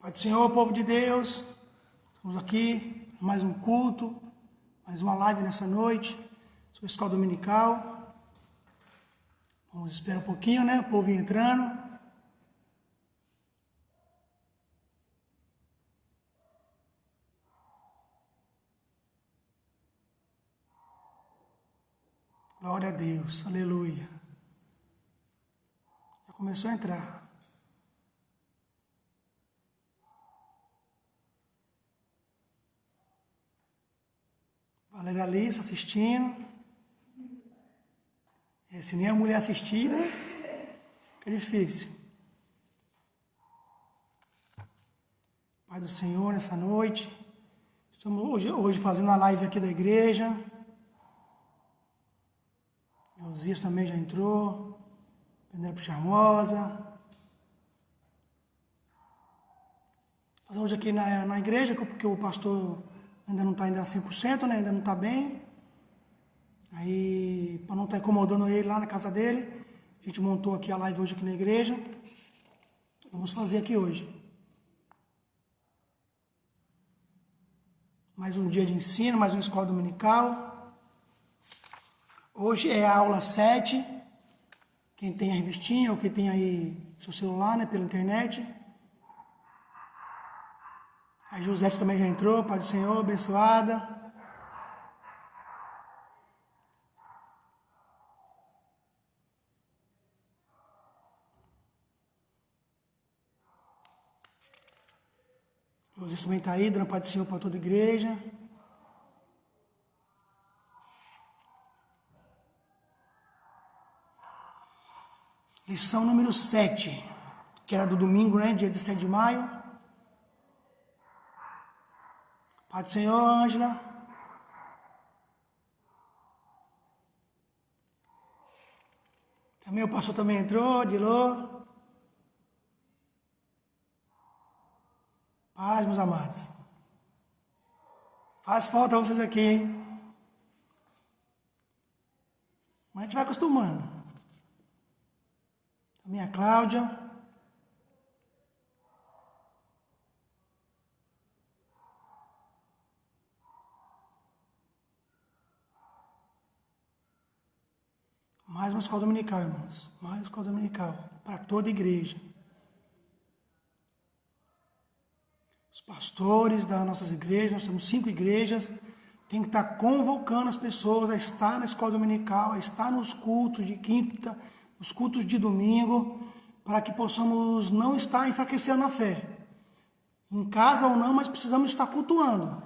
Pai do Senhor, povo de Deus, estamos aqui em mais um culto, mais uma live nessa noite, sobre a escola dominical. Vamos esperar um pouquinho, né? O povo ir entrando. Glória a Deus, aleluia. Já começou a entrar. Valéria Alice assistindo. Se nem a mulher assistir, né? É difícil. Pai do Senhor, nessa noite. Estamos hoje fazendo a live aqui da igreja. Josias também já entrou. Penélope Charmosa. Fazer hoje aqui na igreja, porque o pastor ainda não está ainda 100%, né? Ainda não está bem. Aí, para não estar incomodando ele lá na casa dele, a gente montou aqui a live hoje aqui na igreja. Vamos fazer aqui hoje. Mais um dia de ensino, mais uma escola dominical. Hoje é a aula 7. Quem tem a revistinha ou quem tem aí seu celular, né, pela internet. A Josete também já entrou, Pai do Senhor, abençoada. José também está aí, dando Pai do Senhor para toda a igreja. Lição número 7, que era do domingo, né, dia 17 de maio. Pai do Senhor, Ângela. Também o pastor também entrou, Dilô. Paz, meus amados. Faz falta vocês aqui, hein? Mas a gente vai acostumando. Também a Cláudia. Mais uma escola dominical, irmãos. Mais uma escola dominical. Para toda a igreja. Os pastores das nossas igrejas, nós temos 5 igrejas, tem que estar convocando as pessoas a estar na escola dominical, a estar nos cultos de quinta, nos cultos de domingo, para que possamos não estar enfraquecendo na fé. Em casa ou não, mas precisamos estar cultuando.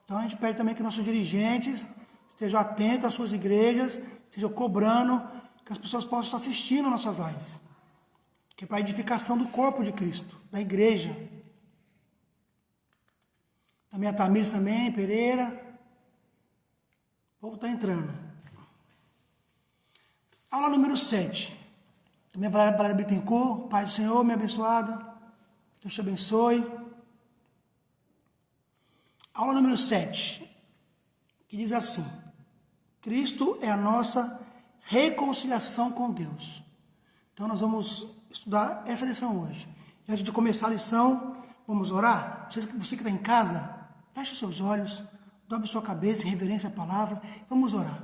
Então a gente pede também que nossos dirigentes estejam atentos às suas igrejas, estejam cobrando que as pessoas possam estar assistindo às nossas lives. Que é para a edificação do corpo de Cristo, da igreja. Também a Tamires também, Pereira. O povo está entrando. Aula número 7. Também a Valéria Bittencourt. Pai do Senhor, minha abençoada. Deus te abençoe. Aula número 7. Que diz assim. Cristo é a nossa reconciliação com Deus. Então nós vamos estudar essa lição hoje. E antes de começar a lição, vamos orar? Você que está em casa, feche seus olhos, dobre sua cabeça em reverência à palavra. Vamos orar.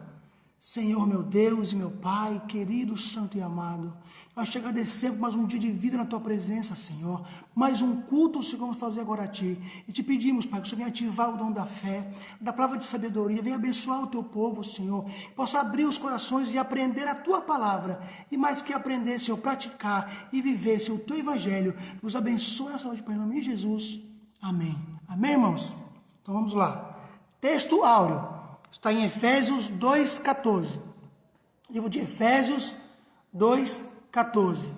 Senhor, meu Deus e meu Pai, querido, santo e amado, nós te agradecemos por mais um dia de vida na tua presença, Senhor. Mais um culto, Senhor, vamos fazer agora a ti. E te pedimos, Pai, que o Senhor venha ativar o dom da fé, da palavra de sabedoria, venha abençoar o teu povo, Senhor. Possa abrir os corações e aprender a tua palavra. E mais que aprender, Senhor, praticar e viver, Senhor, o teu evangelho. Nos abençoe essa noite, Pai, em nome de Jesus. Amém. Amém, irmãos? Então vamos lá. Texto áureo. Está em Efésios 2,14. Livro de Efésios 2,14.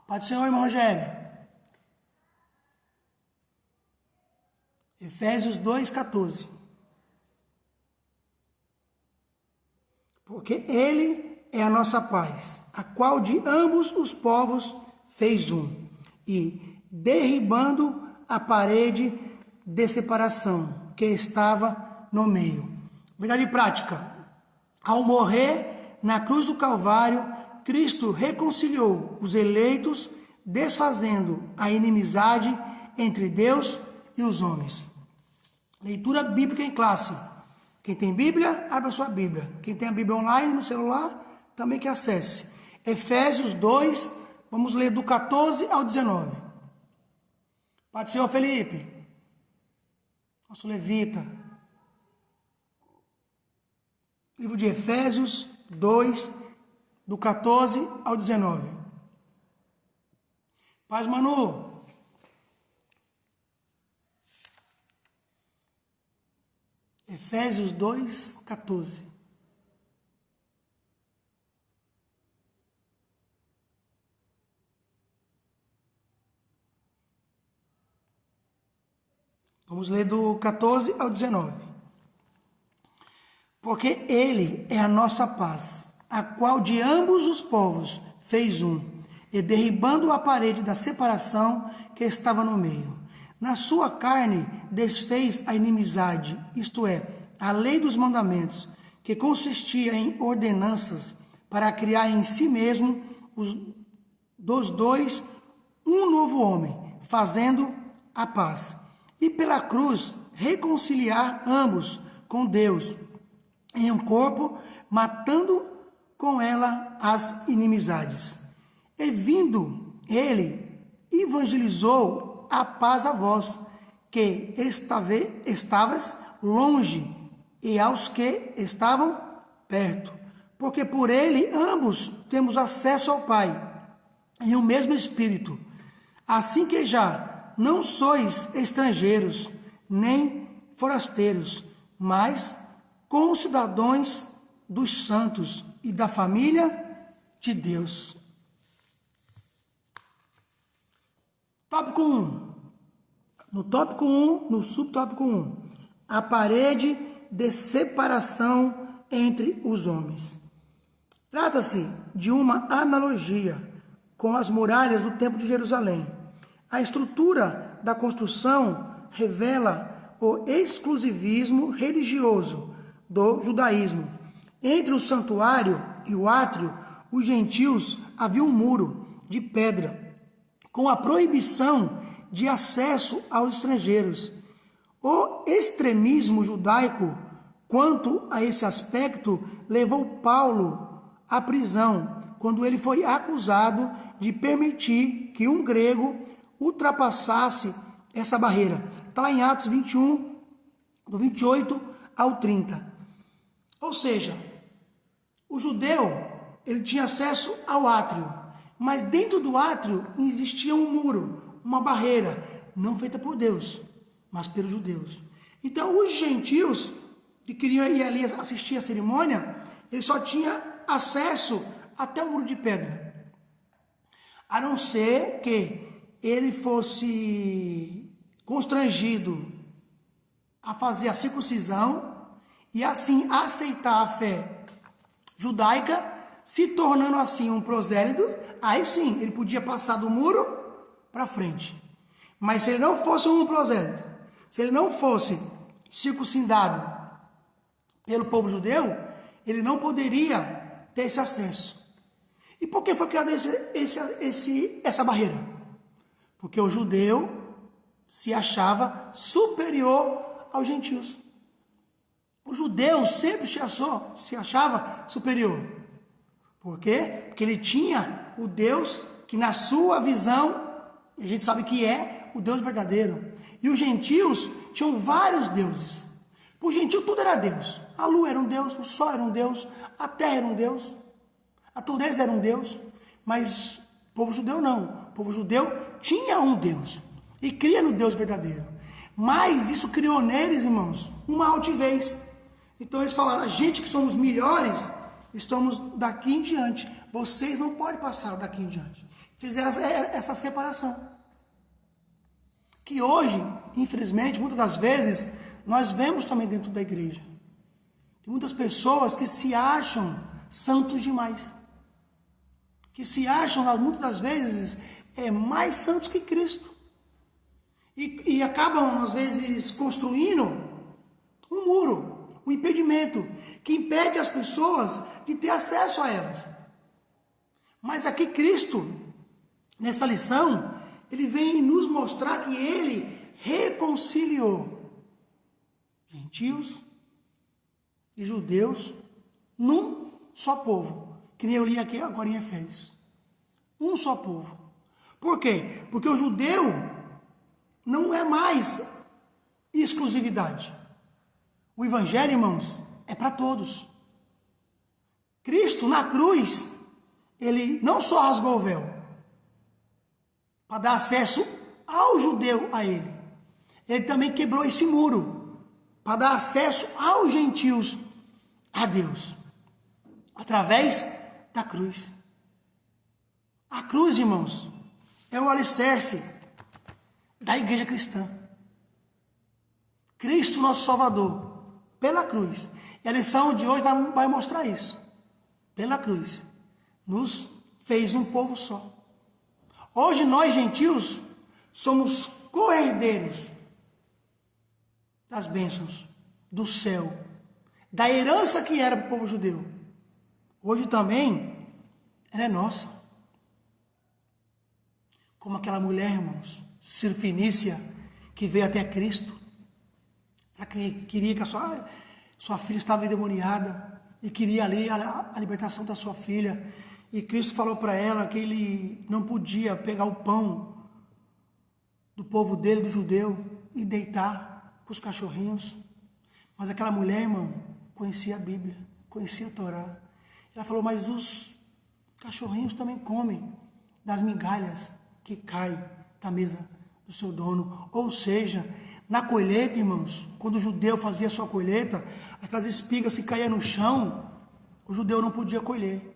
Pai do Senhor, irmão Rogério. Efésios 2,14. Porque Ele é a nossa paz, a qual de ambos os povos fez um, e derribando a parede de separação que estava no meio. Verdade prática. Ao morrer na cruz do Calvário, Cristo reconciliou os eleitos, desfazendo a inimizade entre Deus e os homens. Leitura bíblica em classe. Quem tem Bíblia, abra sua Bíblia. Quem tem a Bíblia online no celular, também que acesse. Efésios 2, vamos ler do 14 ao 19. Pai do Senhor Felipe, nosso levita. Livro de Efésios 2, do 14 ao 19. Paz, Manu. Efésios 2, 14. Vamos ler do 14 ao 19. Porque ele é a nossa paz, a qual de ambos os povos fez um, e derribando a parede da separação que estava no meio. Na sua carne desfez a inimizade, isto é, a lei dos mandamentos, que consistia em ordenanças para criar em si mesmo dos dois um novo homem, fazendo a paz. E pela cruz reconciliar ambos com Deus em um corpo, matando com ela as inimizades. E vindo ele, evangelizou a paz a vós, que estavas longe, e aos que estavam perto, porque por ele ambos temos acesso ao Pai, em o mesmo Espírito. Assim que já não sois estrangeiros, nem forasteiros, mas concidadãos dos santos e da família de Deus. Tópico 1. No tópico 1, no subtópico 1, a parede de separação entre os homens. Trata-se de uma analogia com as muralhas do Templo de Jerusalém. A estrutura da construção revela o exclusivismo religioso do judaísmo. Entre o santuário e o átrio, os gentios havia um muro de pedra, com a proibição de acesso aos estrangeiros. O extremismo judaico quanto a esse aspecto levou Paulo à prisão, quando ele foi acusado de permitir que um grego ultrapassasse essa barreira. Está lá em Atos 21, do 28 ao 30. Ou seja, o judeu ele tinha acesso ao átrio, mas dentro do átrio existia um muro, uma barreira, não feita por Deus, mas pelos judeus. Então, os gentios que queriam ir ali assistir a cerimônia, eles só tinham acesso até o muro de pedra. A não ser que ele fosse constrangido a fazer a circuncisão e assim aceitar a fé judaica, se tornando assim um prosélito, aí sim, ele podia passar do muro para frente. Mas se ele não fosse um prosélito, se ele não fosse circuncidado pelo povo judeu, ele não poderia ter esse acesso. E por que foi criada essa barreira? Porque o judeu se achava superior aos gentios. O judeu sempre se achava superior. Por quê? Porque ele tinha o Deus que na sua visão, a gente sabe que é o Deus verdadeiro. E os gentios tinham vários deuses. Para o gentio tudo era Deus. A lua era um Deus, o sol era um Deus, a terra era um Deus, a natureza era um Deus. Mas o povo judeu não. O povo judeu tinha um Deus e cria no Deus verdadeiro. Mas isso criou neles, irmãos, uma altivez. Então eles falaram, a gente que somos melhores, estamos daqui em diante. Vocês não podem passar daqui em diante. Fizeram essa separação. Que hoje, infelizmente, muitas das vezes, nós vemos também dentro da igreja. Tem muitas pessoas que se acham santos demais. Que se acham, muitas das vezes, mais santos que Cristo. E acabam, às vezes, construindo um muro, um impedimento, que impede as pessoas de ter acesso a elas. Mas aqui Cristo, nessa lição, ele vem nos mostrar que ele reconciliou gentios e judeus num só povo. Que nem eu li aqui agora em Efésios. Um só povo. Por quê? Porque o judeu não é mais exclusividade. O evangelho, irmãos, é para todos. Cristo, na cruz, ele não só rasgou o véu para dar acesso ao judeu a ele. Ele também quebrou esse muro para dar acesso aos gentios a Deus. Através da cruz. A cruz, irmãos, é o alicerce da igreja cristã. Cristo, nosso Salvador, pela cruz. E a lição de hoje vai mostrar isso. Pela cruz. Nos fez um povo só. Hoje nós, gentios, somos co-herdeiros das bênçãos do céu, da herança que era para o povo judeu. Hoje também ela é nossa. Como aquela mulher, irmãos, Sirfinícia, que veio até Cristo. Ela queria que a sua filha estava endemoniada e queria ali a libertação da sua filha. E Cristo falou para ela que ele não podia pegar o pão do povo dele, do judeu, e deitar para os cachorrinhos. Mas aquela mulher, irmão, conhecia a Bíblia, conhecia a Torá. Ela falou, mas os cachorrinhos também comem das migalhas que caem da mesa do seu dono. Ou seja, na colheita, irmãos, quando o judeu fazia a sua colheita, aquelas espigas que caíam no chão, o judeu não podia colher.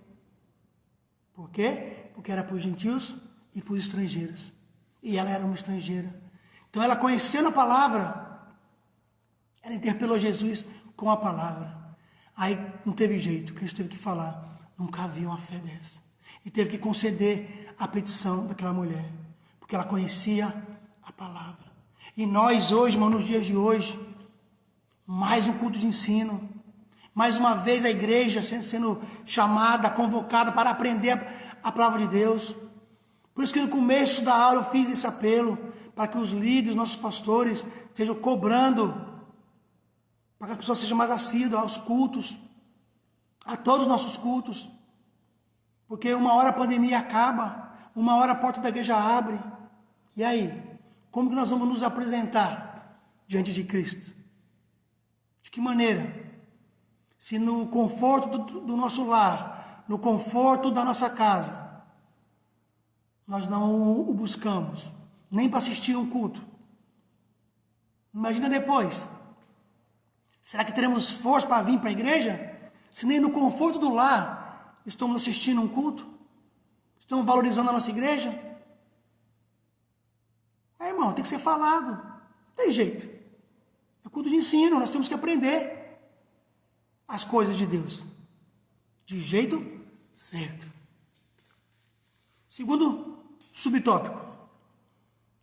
Por quê? Porque era para os gentios e para os estrangeiros. E ela era uma estrangeira. Então ela, conhecendo a palavra, ela interpelou Jesus com a palavra. Aí não teve jeito, Cristo teve que falar. Nunca havia uma fé dessa. E teve que conceder a petição daquela mulher. Porque ela conhecia a palavra. E nós hoje, irmão, nos dias de hoje, mais um culto de ensino. Mais uma vez a igreja sendo chamada, convocada para aprender a palavra de Deus. Por isso que no começo da aula eu fiz esse apelo, para que os líderes, nossos pastores, estejam cobrando, para que as pessoas sejam mais assíduas aos cultos, a todos os nossos cultos. Porque uma hora a pandemia acaba, uma hora a porta da igreja abre. E aí? Como que nós vamos nos apresentar diante de Cristo? De que maneira? Se no conforto do nosso lar, no conforto da nossa casa, nós não o buscamos, nem para assistir um culto. Imagina depois. Será que teremos força para vir para a igreja? Se nem no conforto do lar estamos assistindo um culto? Estamos valorizando a nossa igreja? Irmão, tem que ser falado. Não tem jeito. É culto de ensino, nós temos que aprender as coisas de Deus. De jeito certo. Segundo subtópico.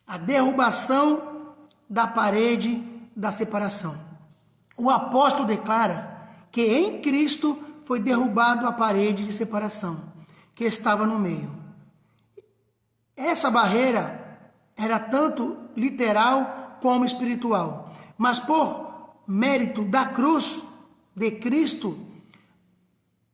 A derrubação da parede da separação. O apóstolo declara que em Cristo foi derrubado a parede de separação que estava no meio. Essa barreira era tanto literal como espiritual. Mas por mérito da cruz de Cristo,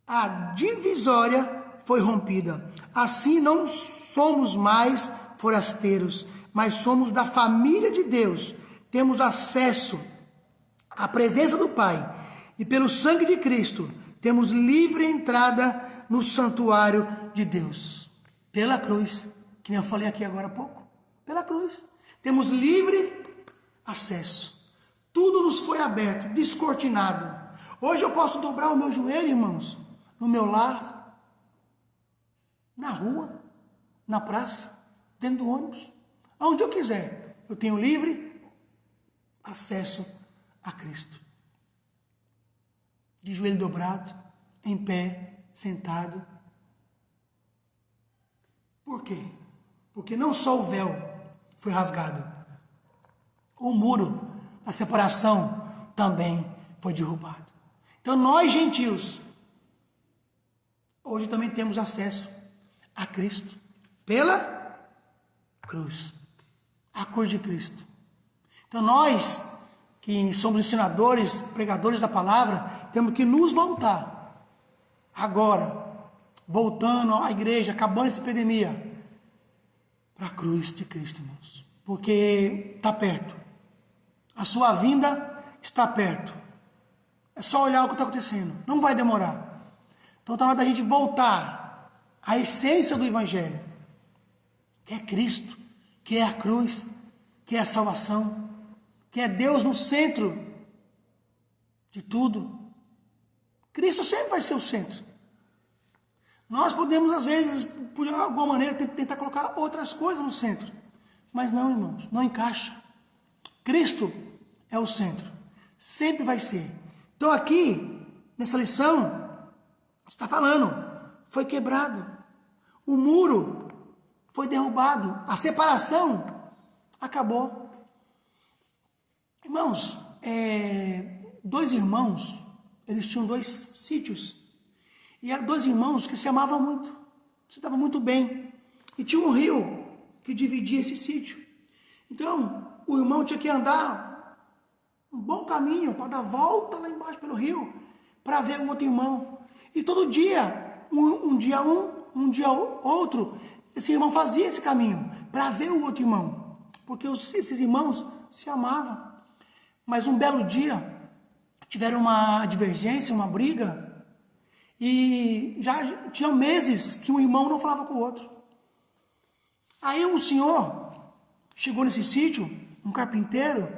a divisória foi rompida. Assim não somos mais forasteiros, mas somos da família de Deus. Temos acesso à presença do Pai. E pelo sangue de Cristo, temos livre entrada no santuário de Deus. Pela cruz, que nem eu falei aqui agora há pouco. Pela cruz. Temos livre acesso. Tudo nos foi aberto, descortinado. Hoje eu posso dobrar o meu joelho, irmãos, no meu lar, na rua, na praça, dentro do ônibus, aonde eu quiser. Eu tenho livre acesso a Cristo. De joelho dobrado, em pé, sentado. Por quê? Porque não só o véu foi rasgado, o muro, a separação também foi derrubado. Então nós, gentios, hoje também temos acesso a Cristo pela a cruz de Cristo. Então nós, que somos ensinadores, pregadores da palavra, temos que nos voltar, agora, voltando à igreja, acabando essa epidemia, para a cruz de Cristo, irmãos, porque está perto, a sua vinda está perto, é só olhar o que está acontecendo, não vai demorar. Então está na hora da gente voltar à essência do Evangelho, que é Cristo, que é a cruz, que é a salvação, que é Deus no centro de tudo. Cristo sempre vai ser o centro. Nós podemos, às vezes, por alguma maneira, tentar colocar outras coisas no centro. Mas não, irmãos, não encaixa. Cristo é o centro. Sempre vai ser. Então aqui, nessa lição, está falando, foi quebrado. O muro foi derrubado. A separação acabou. Irmãos, dois irmãos, eles tinham 2 sítios. E eram 2 irmãos que se amavam muito, se davam muito bem. E tinha um rio que dividia esse sítio. Então, o irmão tinha que andar um bom caminho para dar volta lá embaixo pelo rio, para ver o outro irmão. E todo dia, um dia outro, esse irmão fazia esse caminho para ver o outro irmão. Porque esses irmãos se amavam. Mas um belo dia, tiveram uma divergência, uma briga, e já tinham meses que um irmão não falava com o outro. Aí um senhor chegou nesse sítio, um carpinteiro,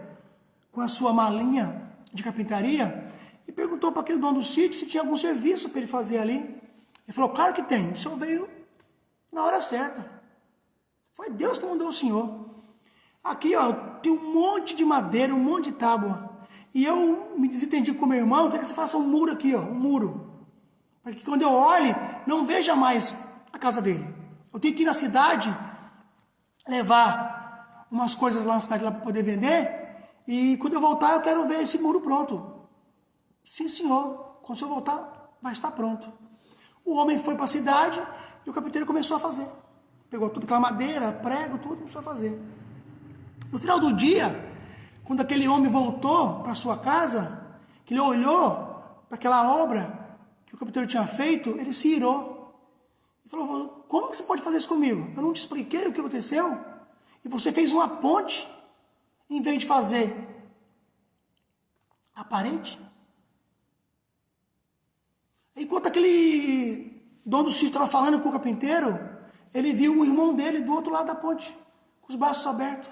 com a sua malinha de carpintaria, e perguntou para aquele dono do sítio se tinha algum serviço para ele fazer ali. Ele falou, claro que tem, o senhor veio na hora certa. Foi Deus que mandou o senhor. Aqui, ó, tem um monte de madeira, um monte de tábua. E eu me desentendi com meu irmão, quer que você faça um muro aqui, ó, um muro. Para que quando eu olhe, não veja mais a casa dele. Eu tenho que ir na cidade, levar umas coisas lá na cidade para poder vender. E quando eu voltar, eu quero ver esse muro pronto. Sim, senhor. Quando o senhor voltar, vai estar pronto. O homem foi para a cidade e o carpinteiro começou a fazer. Pegou tudo aquela madeira, prego, tudo, começou a fazer. No final do dia, quando aquele homem voltou para sua casa, que ele olhou para aquela obra que o carpinteiro tinha feito, ele se irou. E falou, como que você pode fazer isso comigo? Eu não te expliquei o que aconteceu? E você fez uma ponte, em vez de fazer a parede? Enquanto aquele dono do sítio estava falando com o carpinteiro, ele viu o irmão dele do outro lado da ponte, com os braços abertos.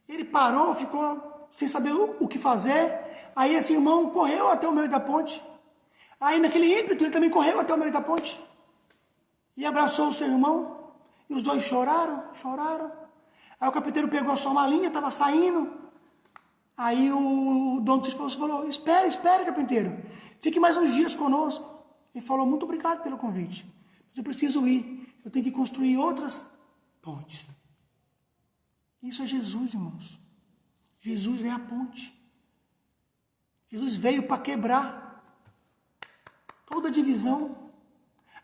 Ele parou, ficou sem saber o que fazer. Aí esse irmão correu até o meio da ponte. Aí naquele ímpeto ele também correu até o meio da ponte. E abraçou o seu irmão. E os dois choraram. Aí o carpinteiro pegou a sua malinha, estava saindo. Aí o dono do sítio falou, espere, carpinteiro. Fique mais uns dias conosco. Ele falou, muito obrigado pelo convite. Mas eu preciso ir. Eu tenho que construir outras pontes. Isso é Jesus, irmãos. Jesus é a ponte. Jesus veio para quebrar toda a divisão.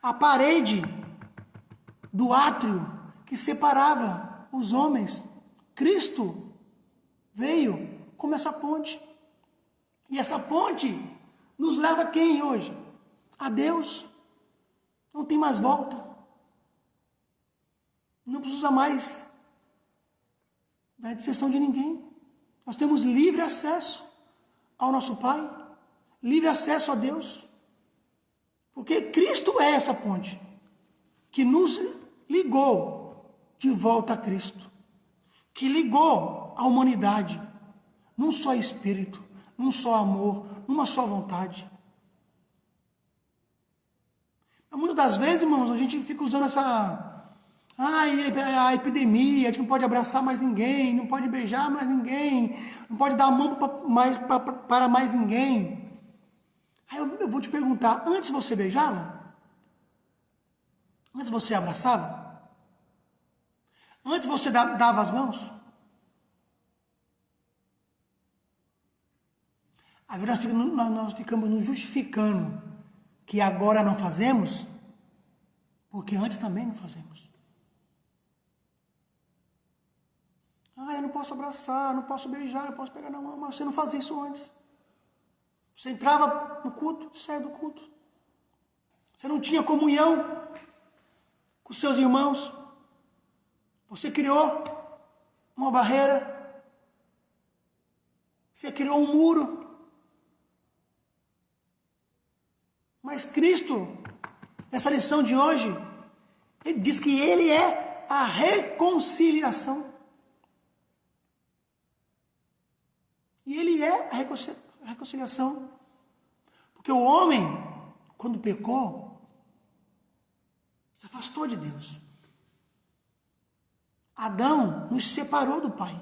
A parede do átrio que separava os homens. Cristo veio como essa ponte. E essa ponte nos leva a quem hoje? A Deus. Não tem mais volta. Não precisa mais da intercessão de ninguém. Nós temos livre acesso ao nosso Pai, livre acesso a Deus, porque Cristo é essa ponte que nos ligou de volta a Cristo, que ligou a humanidade num só espírito, num só amor, numa só vontade. Muitas das vezes, irmãos, a gente fica usando a epidemia, a gente não pode abraçar mais ninguém, não pode beijar mais ninguém, não pode dar a mão para mais ninguém. Aí eu vou te perguntar, antes você beijava? Antes você abraçava? Antes você dava as mãos? Aí nós ficamos nos justificando que agora não fazemos, porque antes também não fazemos. não posso abraçar, não posso beijar, não posso pegar na mão, mas você não fazia isso antes. Você entrava no culto, saia do culto. Você não tinha comunhão com seus irmãos. Você criou uma barreira. Você criou um muro. Mas Cristo, nessa lição de hoje, ele diz que ele é a reconciliação. E ele é a reconciliação. Porque o homem, quando pecou, se afastou de Deus. Adão nos separou do Pai.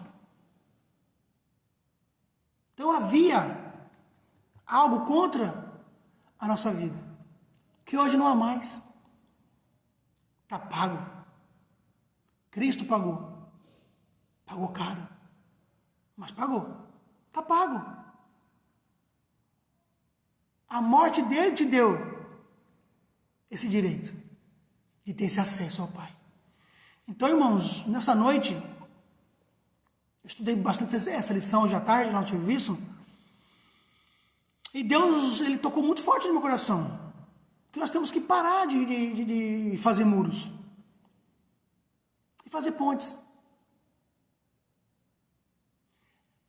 Então havia algo contra a nossa vida, que hoje não há mais. Está pago. Cristo pagou. Pagou caro. Mas pagou. Está pago. A morte dele te deu esse direito de ter esse acesso ao Pai. Então, irmãos, nessa noite, eu estudei bastante essa lição hoje à tarde, lá no serviço, e Deus, ele tocou muito forte no meu coração, que nós temos que parar de fazer muros, e fazer pontes.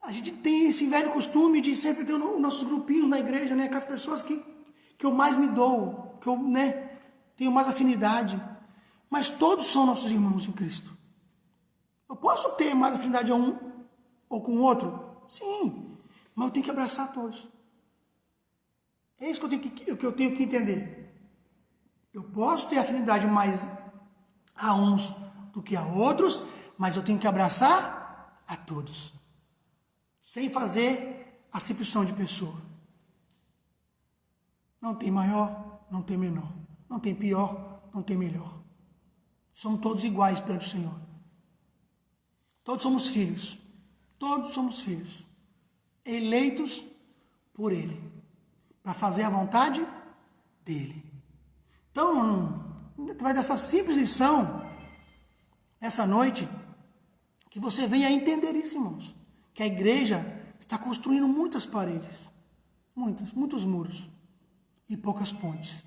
A gente tem esse velho costume de sempre ter os nossos grupinhos na igreja, né, com as pessoas que eu mais me dou, que eu, né, tenho mais afinidade. Mas todos são nossos irmãos em Cristo. Eu posso ter mais afinidade a um ou com o outro? Sim, mas eu tenho que abraçar todos. É isso que eu tenho que entender. Eu posso ter afinidade mais a uns do que a outros, mas eu tenho que abraçar a todos. Sem fazer acepção de pessoa. Não tem maior, não tem menor. Não tem pior, não tem melhor. Somos todos iguais perante o Senhor. Todos somos filhos. Todos somos filhos. Eleitos por Ele. Para fazer a vontade dEle. Então, através dessa simples lição, essa noite, que você venha a entender isso, irmãos. Que a igreja está construindo muitas paredes. Muitos muros. E poucas pontes.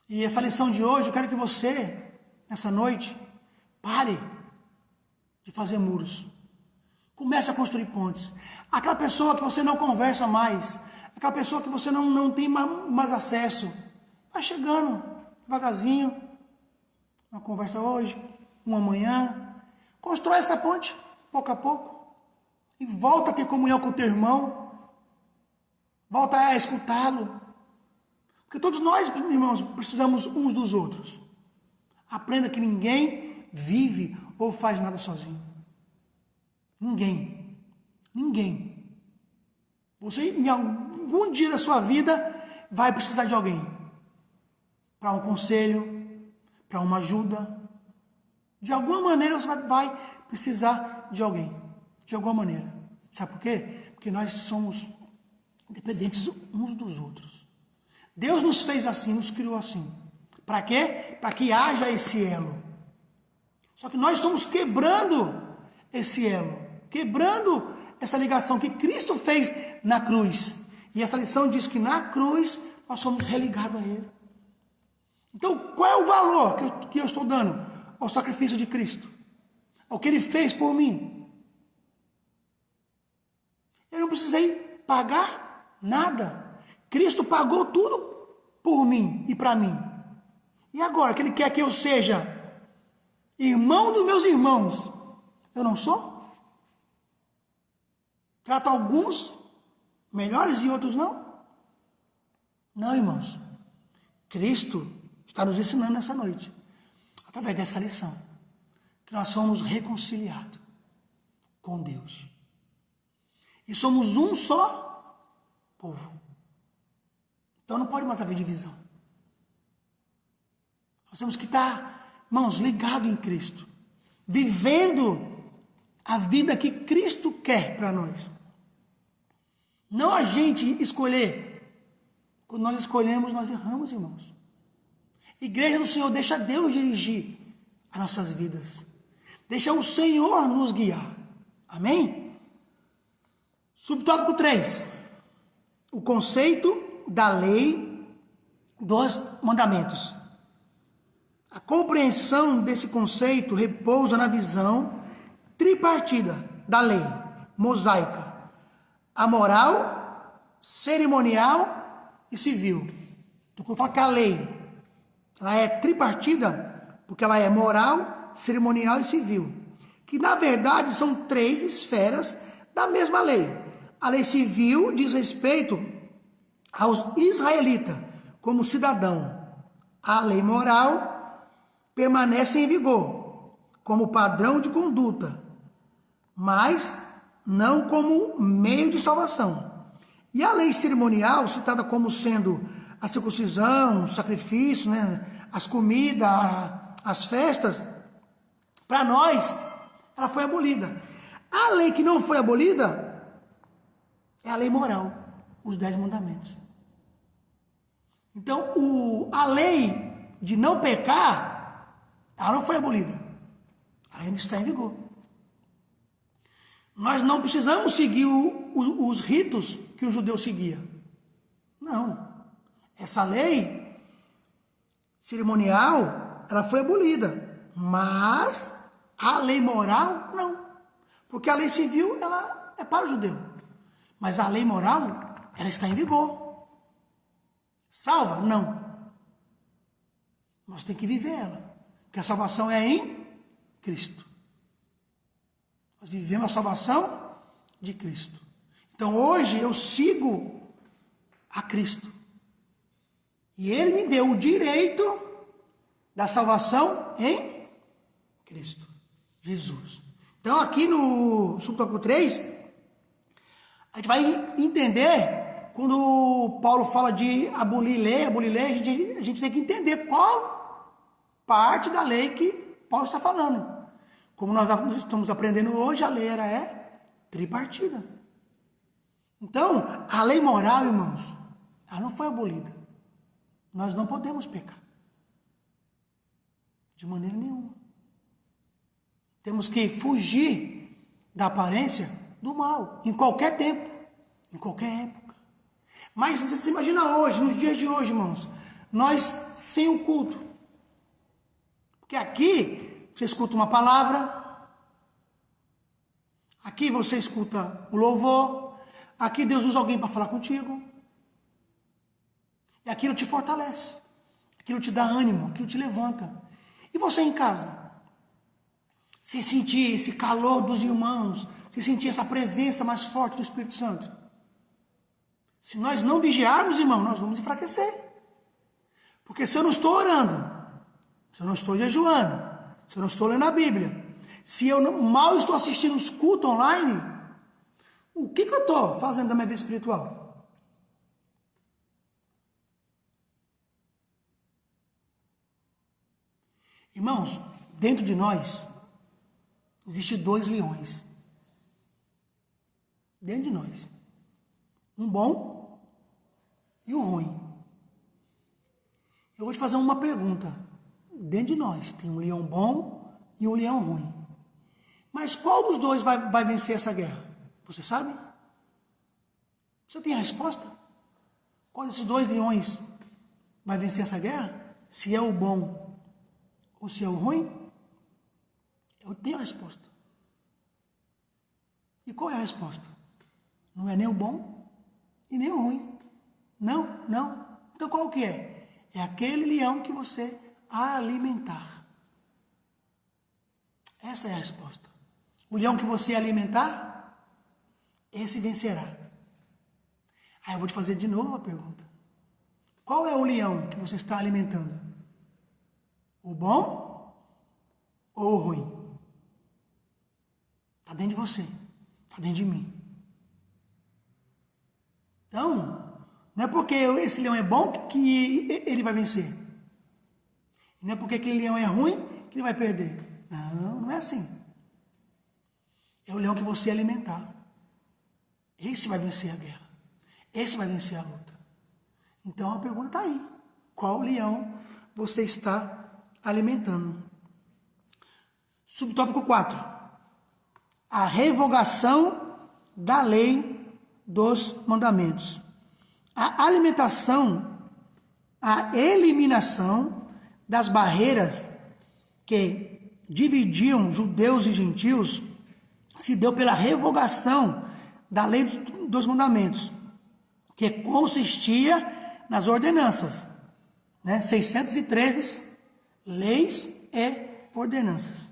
E essa lição de hoje, eu quero que você, nessa noite, pare de fazer muros. Comece a construir pontes. Aquela pessoa que você não conversa mais, aquela pessoa que você não tem mais acesso, vai chegando devagarzinho, uma conversa hoje, uma amanhã. Constrói essa ponte, pouco a pouco, e volta a ter comunhão com o teu irmão, volta a escutá-lo. Porque todos nós, irmãos, precisamos uns dos outros. Aprenda que ninguém vive ou faz nada sozinho. Ninguém. Você, em algum dia da sua vida, vai precisar de alguém. Para um conselho, para uma ajuda. De alguma maneira você vai precisar de alguém. De alguma maneira. Sabe por quê? Porque nós somos dependentes uns dos outros. Deus nos fez assim, nos criou assim. Para quê? Para que haja esse elo. Só que nós estamos quebrando esse elo. Quebrando essa ligação que Cristo fez na cruz. E essa lição diz que na cruz nós somos religados a Ele. Então, qual é o valor que eu estou dando ao sacrifício de Cristo? Ao que Ele fez por mim? Eu não precisei pagar nada. Cristo pagou tudo por mim e para mim. E agora que Ele quer que eu seja irmão dos meus irmãos, eu não sou? Trato alguns melhores e outros não? Não, irmãos. Cristo está nos ensinando nessa noite, através dessa lição, que nós somos reconciliados com Deus. E somos um só povo. Então não pode mais haver divisão. Nós temos que estar, irmãos, ligados em Cristo. Vivendo a vida que Cristo quer para nós. Não a gente escolher. Quando nós escolhemos, nós erramos, irmãos. Igreja do Senhor, deixa Deus dirigir as nossas vidas. Deixa o Senhor nos guiar. Amém? Subtópico 3. O conceito da lei dos mandamentos. A compreensão desse conceito repousa na visão tripartida da lei mosaica: a moral, cerimonial e civil. Então, quando eu falo que a lei ela é tripartida, porque ela é moral, cerimonial e civil, que na verdade são 3 esferas da mesma lei. A lei civil diz respeito aos israelitas como cidadão. A lei moral permanece em vigor como padrão de conduta, mas não como meio de salvação. E a lei cerimonial, citada como sendo a circuncisão, o sacrifício, né, as comidas, as festas, para nós, ela foi abolida. A lei que não foi abolida é a lei moral, os 10 mandamentos. Então, a lei de não pecar, ela não foi abolida. Ela ainda está em vigor. Nós não precisamos seguir os ritos que o judeu seguia. Não. Essa lei cerimonial, ela foi abolida. Mas a lei moral, não. Porque a lei civil, ela é para o judeu. Mas a lei moral, ela está em vigor. Salva? Não. Nós temos que viver ela. Porque a salvação é em Cristo. Nós vivemos a salvação de Cristo. Então hoje eu sigo a Cristo. E Ele me deu o direito da salvação em Cristo Jesus. Então aqui no subtópico 3, a gente vai entender, quando Paulo fala de abolir lei, a gente tem que entender qual parte da lei que Paulo está falando. Como nós estamos aprendendo hoje, a lei é tripartida. Então, a lei moral, irmãos, ela não foi abolida. Nós não podemos pecar. De maneira nenhuma. Temos que fugir da aparência do mal, em qualquer tempo, em qualquer época. Mas você se imagina hoje, nos dias de hoje, irmãos, nós sem o culto. Porque aqui você escuta uma palavra, aqui você escuta o louvor, aqui Deus usa alguém para falar contigo, e aquilo te fortalece, aquilo te dá ânimo, aquilo te levanta. E você em casa, se sentir esse calor dos irmãos, se sentir essa presença mais forte do Espírito Santo, se nós não vigiarmos, irmão, nós vamos enfraquecer. Porque se eu não estou orando, se eu não estou jejuando, se eu não estou lendo a Bíblia, se eu mal estou assistindo os cultos online, o que eu estou fazendo da minha vida espiritual? Irmãos, dentro de nós, existem 2 leões. Dentro de nós. Um bom e um ruim. Eu vou te fazer uma pergunta. Dentro de nós tem um leão bom e um leão ruim. Mas qual dos dois vai vencer essa guerra? Você sabe? Você tem a resposta? Qual desses 2 leões vai vencer essa guerra? Se é o bom ou se é o ruim? Eu tenho a resposta. E qual é a resposta? Não é nem o bom e nem o ruim. Não. Então qual que é? É aquele leão que você alimentar. Essa é a resposta. O leão que você alimentar, esse vencerá. Aí eu vou te fazer de novo a pergunta. Qual é o leão que você está alimentando? O bom ou o ruim? Está dentro de você. Está dentro de mim. Então, não é porque esse leão é bom que ele vai vencer. Não é porque aquele leão é ruim que ele vai perder. Não é assim. É o leão que você alimentar. Esse vai vencer a guerra. Esse vai vencer a luta. Então a pergunta está aí. Qual leão você está alimentando? Subtópico 4. a revogação da lei dos mandamentos. A alimentação, a eliminação das barreiras que dividiam judeus e gentios se deu pela revogação da lei dos mandamentos, que consistia nas ordenanças, 613 leis e ordenanças.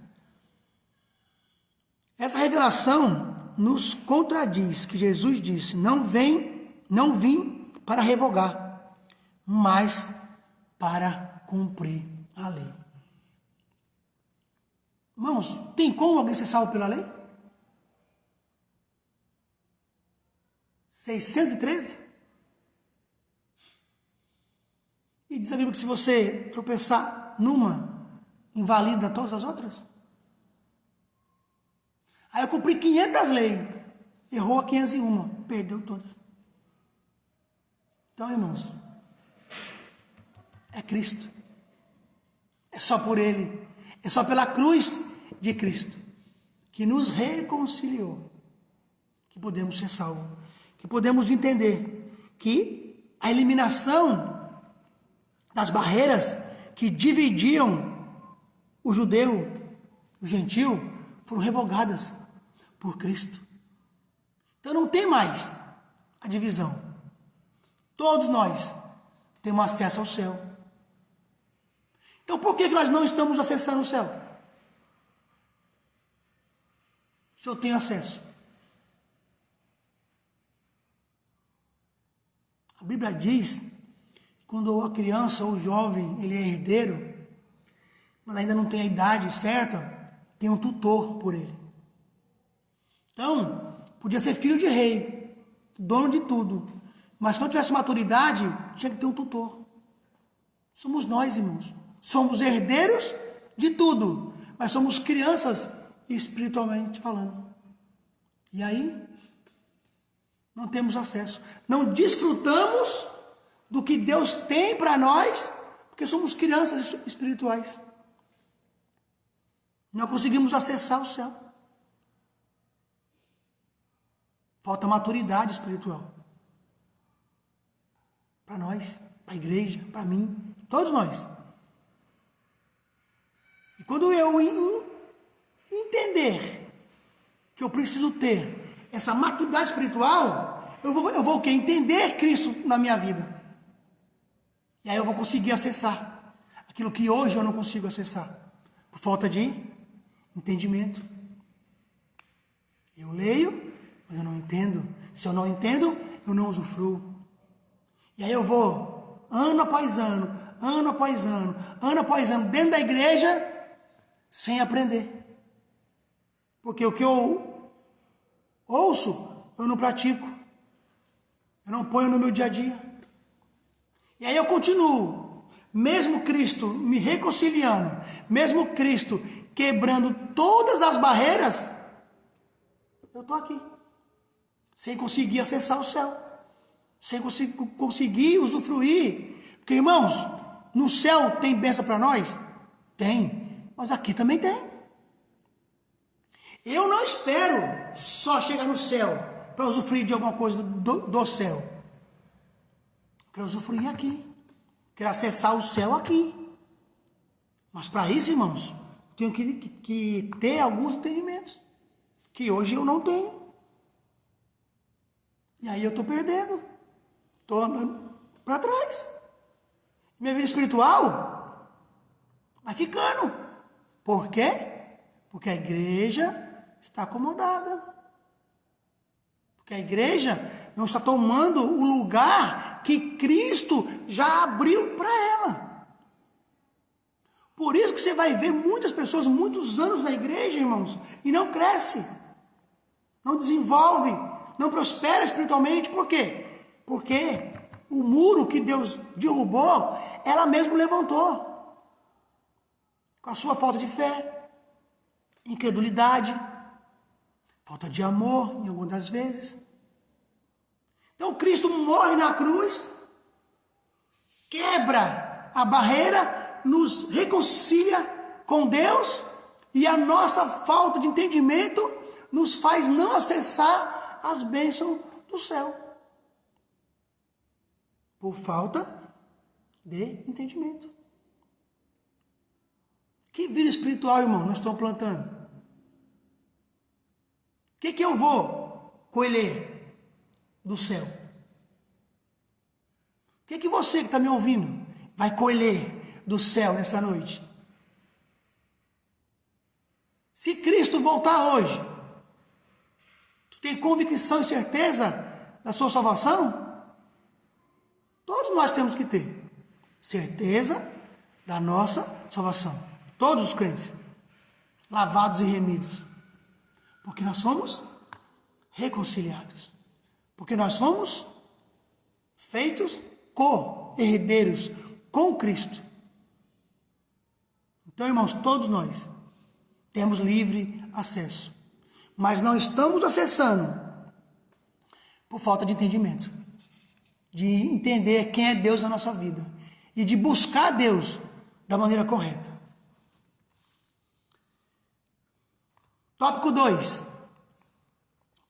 Essa revelação nos contradiz que Jesus disse: não vim para revogar, mas para cumprir a lei. Irmãos, tem como alguém ser salvo pela lei? 613? E diz a Bíblia que se você tropeçar numa, invalida todas as outras? Aí eu cumpri 500 leis, errou a 501, perdeu todas. Então, irmãos, é Cristo. É só por Ele, é só pela cruz de Cristo que nos reconciliou, que podemos ser salvos, que podemos entender que a eliminação das barreiras que dividiam o judeu, o gentil, foram revogadas por Cristo. Então não tem mais a divisão. Todos nós temos acesso ao céu. Então por que nós não estamos acessando o céu? Se eu tenho acesso. A Bíblia diz que quando a criança ou o jovem ele é herdeiro, mas ainda não tem a idade certa, tem um tutor por ele. Então, podia ser filho de rei, dono de tudo, mas se não tivesse maturidade, tinha que ter um tutor. Somos nós, irmãos. Somos herdeiros de tudo, mas somos crianças espiritualmente falando. E aí, não temos acesso. Não desfrutamos do que Deus tem para nós, porque somos crianças espirituais. Não conseguimos acessar o céu. Falta maturidade espiritual. Para nós, para a igreja, para mim, todos nós. E quando eu entender que eu preciso ter essa maturidade espiritual, eu vou o quê? Entender Cristo na minha vida. E aí eu vou conseguir acessar aquilo que hoje eu não consigo acessar, por falta de entendimento. Eu leio, mas eu não entendo. Se eu não entendo, eu não usufruo. E aí eu vou, ano após ano, dentro da igreja, sem aprender. Porque o que eu ouço, eu não pratico. Eu não ponho no meu dia a dia. E aí eu continuo, mesmo Cristo me reconciliando, mesmo Cristo quebrando todas as barreiras, eu estou aqui, sem conseguir acessar o céu, sem conseguir usufruir. Porque, irmãos, no céu tem bênção para nós? Tem, mas aqui também tem. Eu não espero só chegar no céu para usufruir de alguma coisa do céu. Quero usufruir aqui. Quero acessar o céu aqui. Mas para isso, irmãos, tenho que ter alguns entendimentos que hoje eu não tenho. E aí eu estou perdendo. Estou andando para trás. Minha vida espiritual vai ficando. Por quê? Porque a igreja está acomodada. Porque a igreja não está tomando o lugar que Cristo já abriu para ela. Por isso que você vai ver muitas pessoas, muitos anos na igreja, irmãos, e não cresce, não desenvolve, não prospera espiritualmente. Por quê? Porque o muro que Deus derrubou, ela mesma levantou. Com a sua falta de fé, incredulidade, falta de amor, em algumas das vezes. Então Cristo morre na cruz, quebra a barreira, nos reconcilia com Deus, e a nossa falta de entendimento nos faz não acessar as bênçãos do céu. Por falta de entendimento. Que vida espiritual, irmão, nós estamos plantando? O que eu vou colher do céu? O que você que está me ouvindo vai colher do céu nessa noite? Se Cristo voltar hoje, tu tem convicção e certeza da sua salvação? Todos nós temos que ter certeza da nossa salvação. Todos os crentes, lavados e remidos. Porque nós fomos reconciliados. Porque nós fomos feitos co-herdeiros com Cristo. Então, irmãos, todos nós temos livre acesso. Mas não estamos acessando por falta de entendimento. De entender quem é Deus na nossa vida. E de buscar Deus da maneira correta. Tópico 2.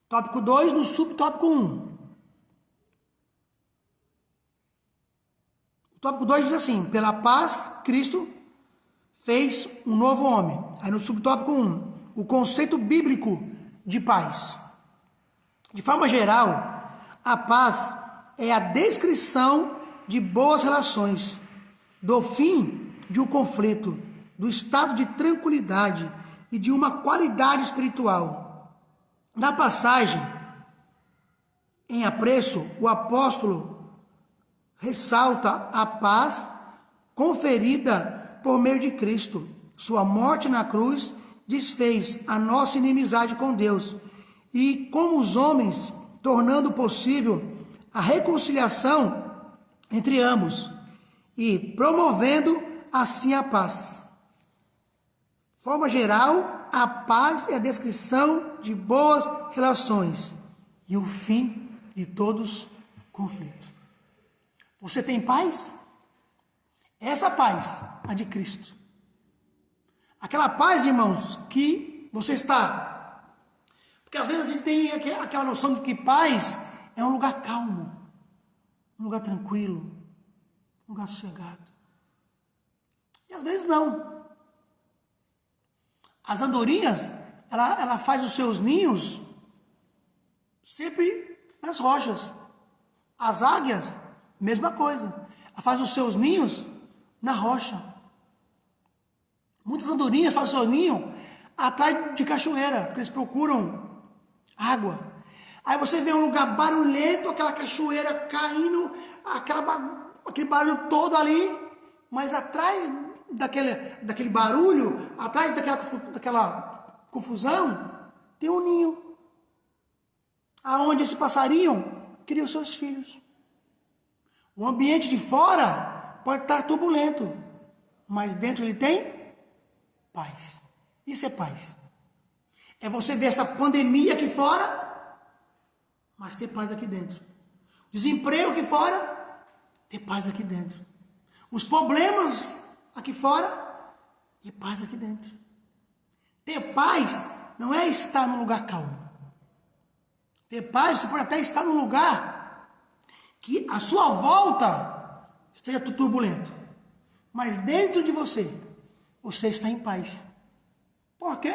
Tópico 2 no subtópico 1. O tópico 2 diz assim: pela paz, Cristo fez um novo homem. Aí no subtópico 1, o conceito bíblico de paz. De forma geral, a paz é a descrição de boas relações, do fim de um conflito, do estado de tranquilidade e de uma qualidade espiritual. Na passagem em apreço, o apóstolo ressalta a paz conferida por meio de Cristo. Sua morte na cruz desfez a nossa inimizade com Deus e, como os homens, tornando possível a reconciliação entre ambos e promovendo assim a paz. De forma geral, a paz é a descrição de boas relações e o fim de todos os conflitos. Você tem paz? Essa paz, a de Cristo. Aquela paz, irmãos, que você está. Porque às vezes a gente tem aquela noção de que paz é um lugar calmo, um lugar tranquilo, um lugar sossegado. E às vezes não. As andorinhas, ela faz os seus ninhos sempre nas rochas. As águias, mesma coisa. Ela faz os seus ninhos na rocha. Muitas andorinhas fazem seu ninho atrás de cachoeira, porque eles procuram água. Aí você vê um lugar barulhento, aquela cachoeira caindo, aquele barulho todo ali, mas atrás daquele barulho, atrás daquela confusão, tem um ninho. Aonde esse passarinho cria os seus filhos. O ambiente de fora pode estar turbulento, mas dentro ele tem paz. Isso é paz. É você ver essa pandemia aqui fora, mas ter paz aqui dentro. Desemprego aqui fora, ter paz aqui dentro. Os problemas aqui fora e paz aqui dentro. Ter paz não é estar num lugar calmo. Ter paz, você pode até estar num lugar que a sua volta esteja tudo turbulento. Mas dentro de você, você está em paz. Por quê?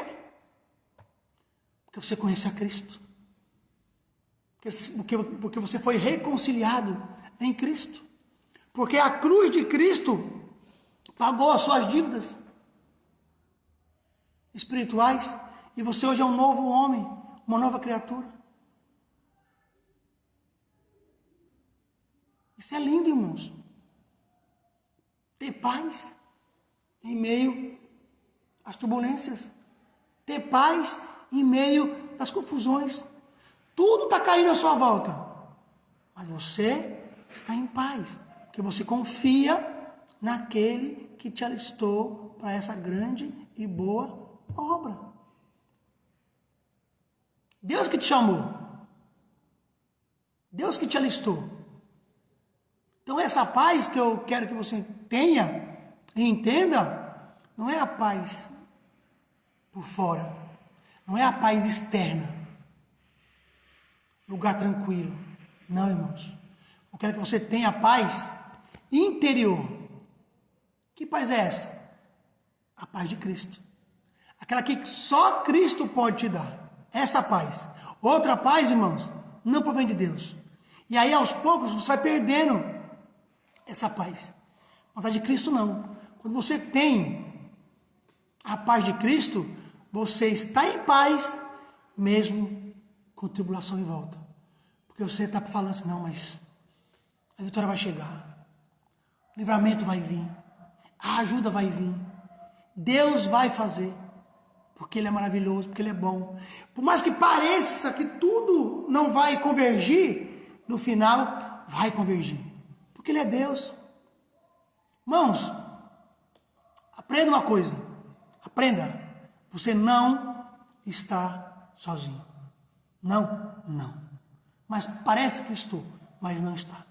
Porque você conhece a Cristo. Porque você foi reconciliado em Cristo. Porque a cruz de Cristo pagou as suas dívidas espirituais. E você hoje é um novo homem, uma nova criatura. Isso é lindo, irmãos. Ter paz em meio às turbulências. Ter paz em meio às confusões. Tudo está caindo à sua volta. Mas você está em paz. Porque você confia naquele que te alistou para essa grande e boa obra. Deus que te chamou. Deus que te alistou. Então essa paz que eu quero que você tenha e entenda, não é a paz por fora. Não é a paz externa. Lugar tranquilo. Não, irmãos. Eu quero que você tenha paz interior. Que paz é essa? A paz de Cristo. Aquela que só Cristo pode te dar. Essa paz. Outra paz, irmãos, não provém de Deus. E aí, aos poucos, você vai perdendo essa paz. Mas a de Cristo, não. Quando você tem a paz de Cristo, você está em paz, mesmo com tribulação em volta. Porque você está falando assim, não, mas a vitória vai chegar. O livramento vai vir. A ajuda vai vir. Deus vai fazer. Porque Ele é maravilhoso, porque Ele é bom. Por mais que pareça que tudo não vai convergir, no final vai convergir. Porque Ele é Deus. Irmãos, aprenda uma coisa. Aprenda. Você não está sozinho. Não. Mas parece que estou, mas não está.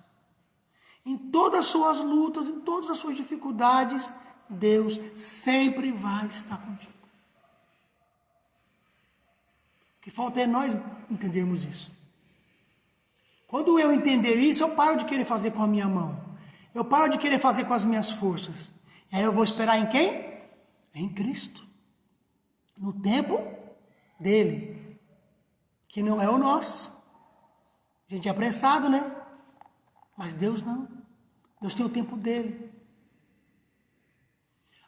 Em todas as suas lutas, em todas as suas dificuldades, Deus sempre vai estar contigo. O que falta é nós entendermos isso. Quando eu entender isso, eu paro de querer fazer com a minha mão. Eu paro de querer fazer com as minhas forças. E aí eu vou esperar em quem? Em Cristo. No tempo dele. Que não é o nosso. A gente é apressado, né? Mas Deus não. Deus tem o tempo dele.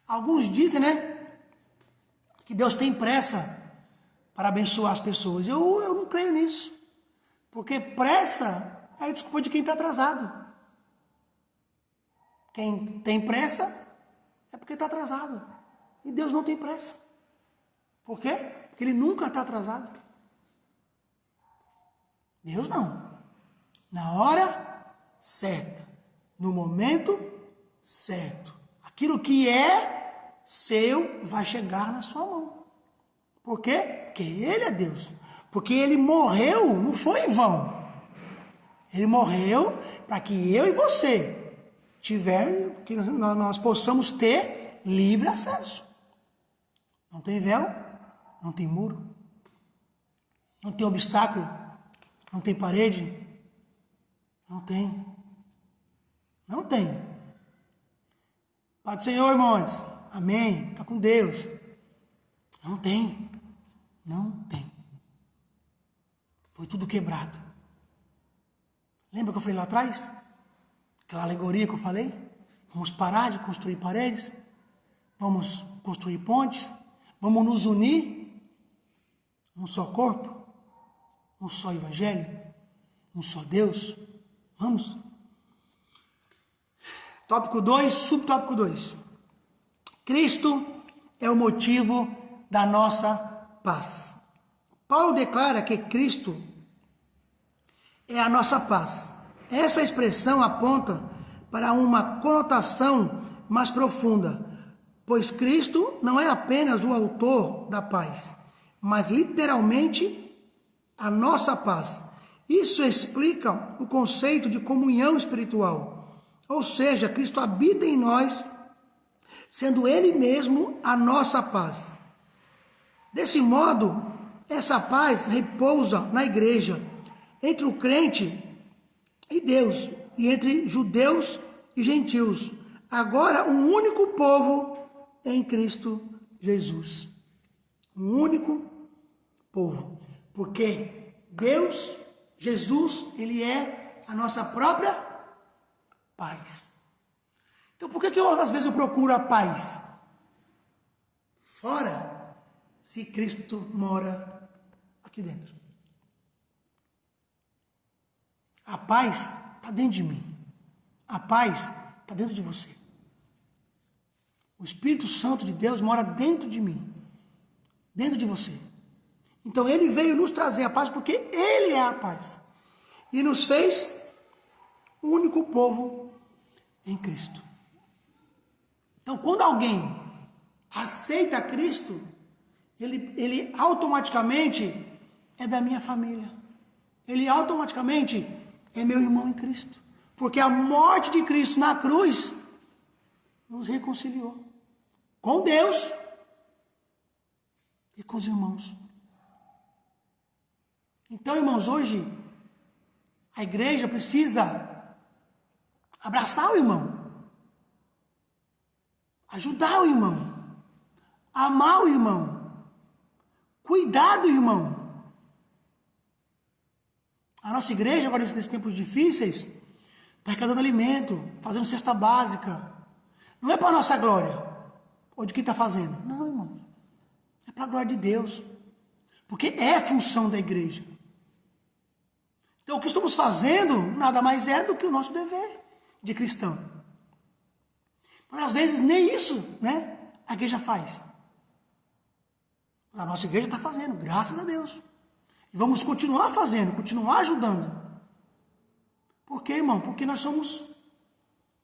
Alguns dizem, né? Que Deus tem pressa para abençoar as pessoas. Eu não creio nisso. Porque pressa é a desculpa de quem está atrasado. Quem tem pressa é porque está atrasado. E Deus não tem pressa. Por quê? Porque Ele nunca está atrasado. Deus não. Na hora certa. No momento certo. Aquilo que é seu vai chegar na sua mão. Por quê? Porque Ele é Deus. Porque Ele morreu, não foi em vão. Ele morreu para que eu e você que nós possamos ter livre acesso. Não tem véu, não tem muro, não tem obstáculo, não tem parede, não tem. Não tem. Pai do Senhor, irmãos. Amém. Fica com Deus. Não tem. Não tem. Foi tudo quebrado. Lembra que eu falei lá atrás? Aquela alegoria que eu falei? Vamos parar de construir paredes. Vamos construir pontes. Vamos nos unir. Um só corpo. Um só evangelho. Um só Deus. Vamos. Tópico 2, subtópico 2. Cristo é o motivo da nossa paz. Paulo declara que Cristo é a nossa paz. Essa expressão aponta para uma conotação mais profunda, pois Cristo não é apenas o autor da paz, mas literalmente a nossa paz. Isso explica o conceito de comunhão espiritual, ou seja, Cristo habita em nós, sendo Ele mesmo a nossa paz. Desse modo, essa paz repousa na igreja, entre o crente e Deus, e entre judeus e gentios. Agora, um único povo em Cristo Jesus. Um único povo. Porque Deus, Jesus, Ele é a nossa própria paz. Então, por que às vezes eu procuro a paz? Fora, se Cristo mora aqui dentro. A paz está dentro de mim. A paz está dentro de você. O Espírito Santo de Deus mora dentro de mim. Dentro de você. Então Ele veio nos trazer a paz porque Ele é a paz. E nos fez o único povo em Cristo. Então quando alguém aceita Cristo, ele automaticamente é da minha família. Ele automaticamente é meu irmão em Cristo. Porque a morte de Cristo na cruz nos reconciliou com Deus e com os irmãos. Então, irmãos, hoje a igreja precisa abraçar o irmão, ajudar o irmão, amar o irmão, cuidar do irmão. A nossa igreja, agora nesses tempos difíceis, está arrecadando alimento, fazendo cesta básica. Não é para a nossa glória, ou de quem está fazendo. Não, irmão. É para a glória de Deus. Porque é função da igreja. Então, o que estamos fazendo nada mais é do que o nosso dever de cristão. Mas, às vezes, nem isso, né, a igreja faz. A nossa igreja está fazendo, graças a Deus. E vamos continuar fazendo, continuar ajudando. Por quê, irmão? Porque nós somos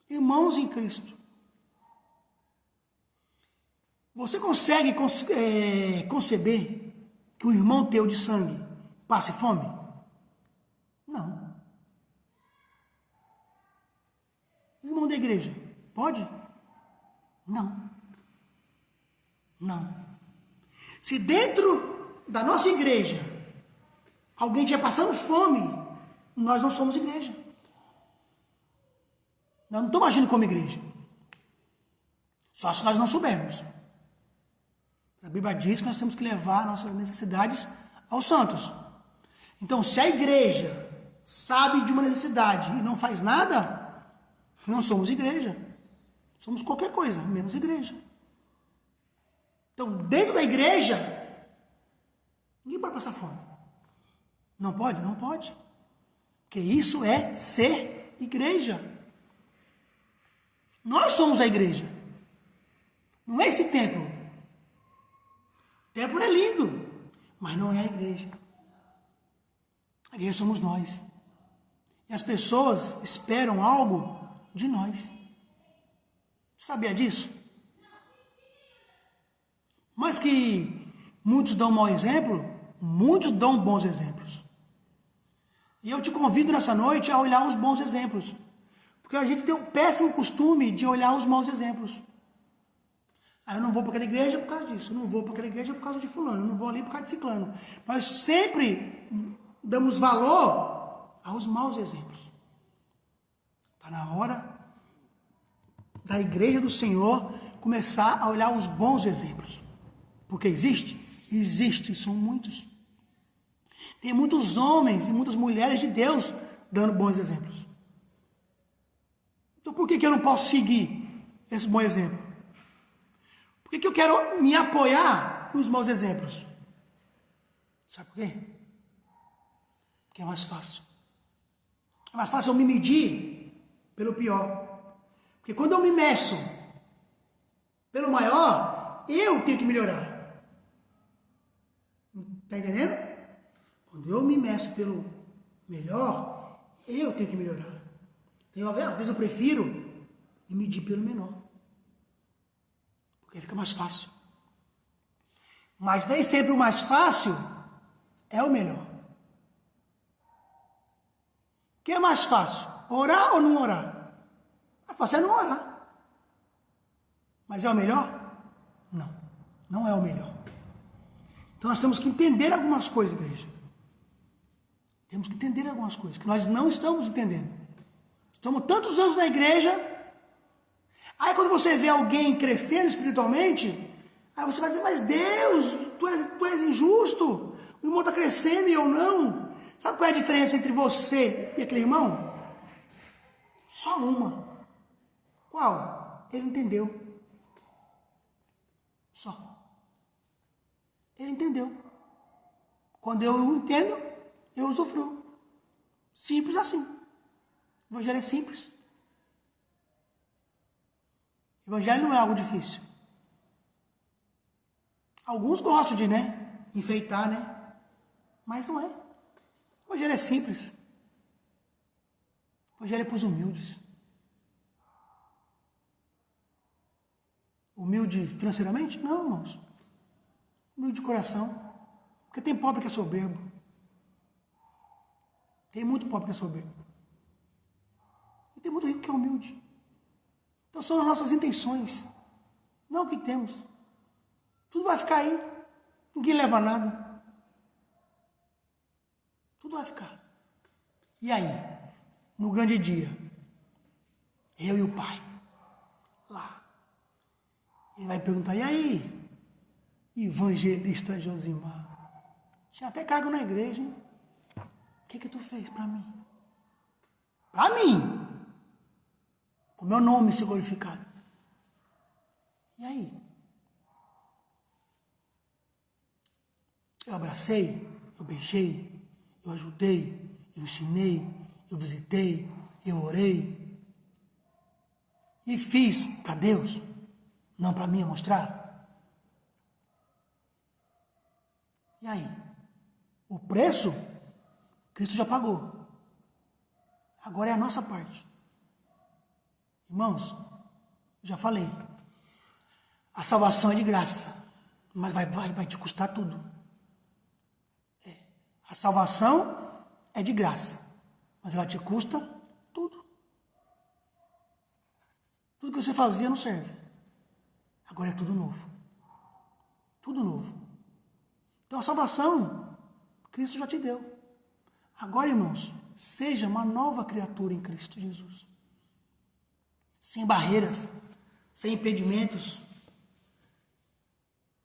irmãos em Cristo. Você consegue conceber que um irmão teu de sangue passe fome? Não. Irmão da igreja, pode? Não. Não. Se dentro da nossa igreja alguém estiver passando fome, nós não somos igreja. Nós não estamos agindo como igreja. Só se nós não soubermos. A Bíblia diz que nós temos que levar nossas necessidades aos santos. Então, se a igreja sabe de uma necessidade e não faz nada, não somos igreja. Somos qualquer coisa, menos igreja. Então, dentro da igreja, ninguém pode passar fome. Não pode? Não pode. Porque isso é ser igreja. Nós somos a igreja. Não é esse templo. O templo é lindo, mas não é a igreja. A igreja somos nós. E as pessoas esperam algo de nós. Sabia disso? Mas que muitos dão mau exemplo, muitos dão bons exemplos. E eu te convido nessa noite a olhar os bons exemplos. Porque a gente tem um péssimo costume de olhar os maus exemplos. Eu não vou para aquela igreja por causa disso, eu não vou para aquela igreja por causa de fulano, eu não vou ali por causa de ciclano. Nós sempre damos valor aos maus exemplos. Está na hora da igreja do Senhor começar a olhar os bons exemplos. Porque existe? Existe, são muitos. Tem muitos homens e muitas mulheres de Deus dando bons exemplos. Então por que eu não posso seguir esse bom exemplo? Por que eu quero me apoiar nos maus exemplos? Sabe por quê? Porque é mais fácil. É mais fácil eu me medir pelo pior. Porque quando eu me meço pelo maior, eu tenho que melhorar. Está entendendo? Quando eu me meço pelo melhor, eu tenho que melhorar. Então, às vezes eu prefiro me medir pelo menor. Porque fica mais fácil. Mas nem sempre o mais fácil é o melhor. O que é mais fácil? Orar ou não orar? Mais fácil é não orar. Mas é o melhor? Não. Não é o melhor. Então nós temos que entender algumas coisas, igreja. Temos que entender algumas coisas que nós não estamos entendendo. Estamos tantos anos na igreja. Aí quando você vê alguém crescendo espiritualmente, aí você vai dizer, mas Deus, tu és injusto. O irmão está crescendo e eu não. Sabe qual é a diferença entre você e aquele irmão? Só uma. Qual? Ele entendeu. Só. Ele entendeu. Quando eu entendo, eu usufruo. Simples assim. O evangelho é simples. O evangelho não é algo difícil. Alguns gostam de, enfeitar, mas não é. O evangelho é simples. O evangelho é para os humildes. Humilde financeiramente? Não, irmãos. Humilde de coração. Porque tem pobre que é soberbo. Tem muito pobre que é soberbo. E tem muito rico que é humilde. Então são as nossas intenções. Não o que temos. Tudo vai ficar aí. Ninguém leva nada. Tudo vai ficar. E aí, no grande dia, eu e o Pai, lá, ele vai perguntar, e aí, evangelista Josimar, tinha até cargo na igreja, hein? O que tu fez para mim? Para mim! O meu nome ser glorificado. E aí? Eu abracei, eu beijei, eu ajudei, eu ensinei, eu visitei, eu orei. E fiz para Deus, não para mim mostrar. E aí? O preço, Cristo já pagou. Agora é a nossa parte. Irmãos, já falei. A salvação é de graça, mas vai te custar tudo. A salvação é de graça, mas ela te custa tudo. Tudo que você fazia não serve. Agora é tudo novo. Tudo novo. Então a salvação, Cristo já te deu. Agora, irmãos, seja uma nova criatura em Cristo Jesus. Sem barreiras, sem impedimentos,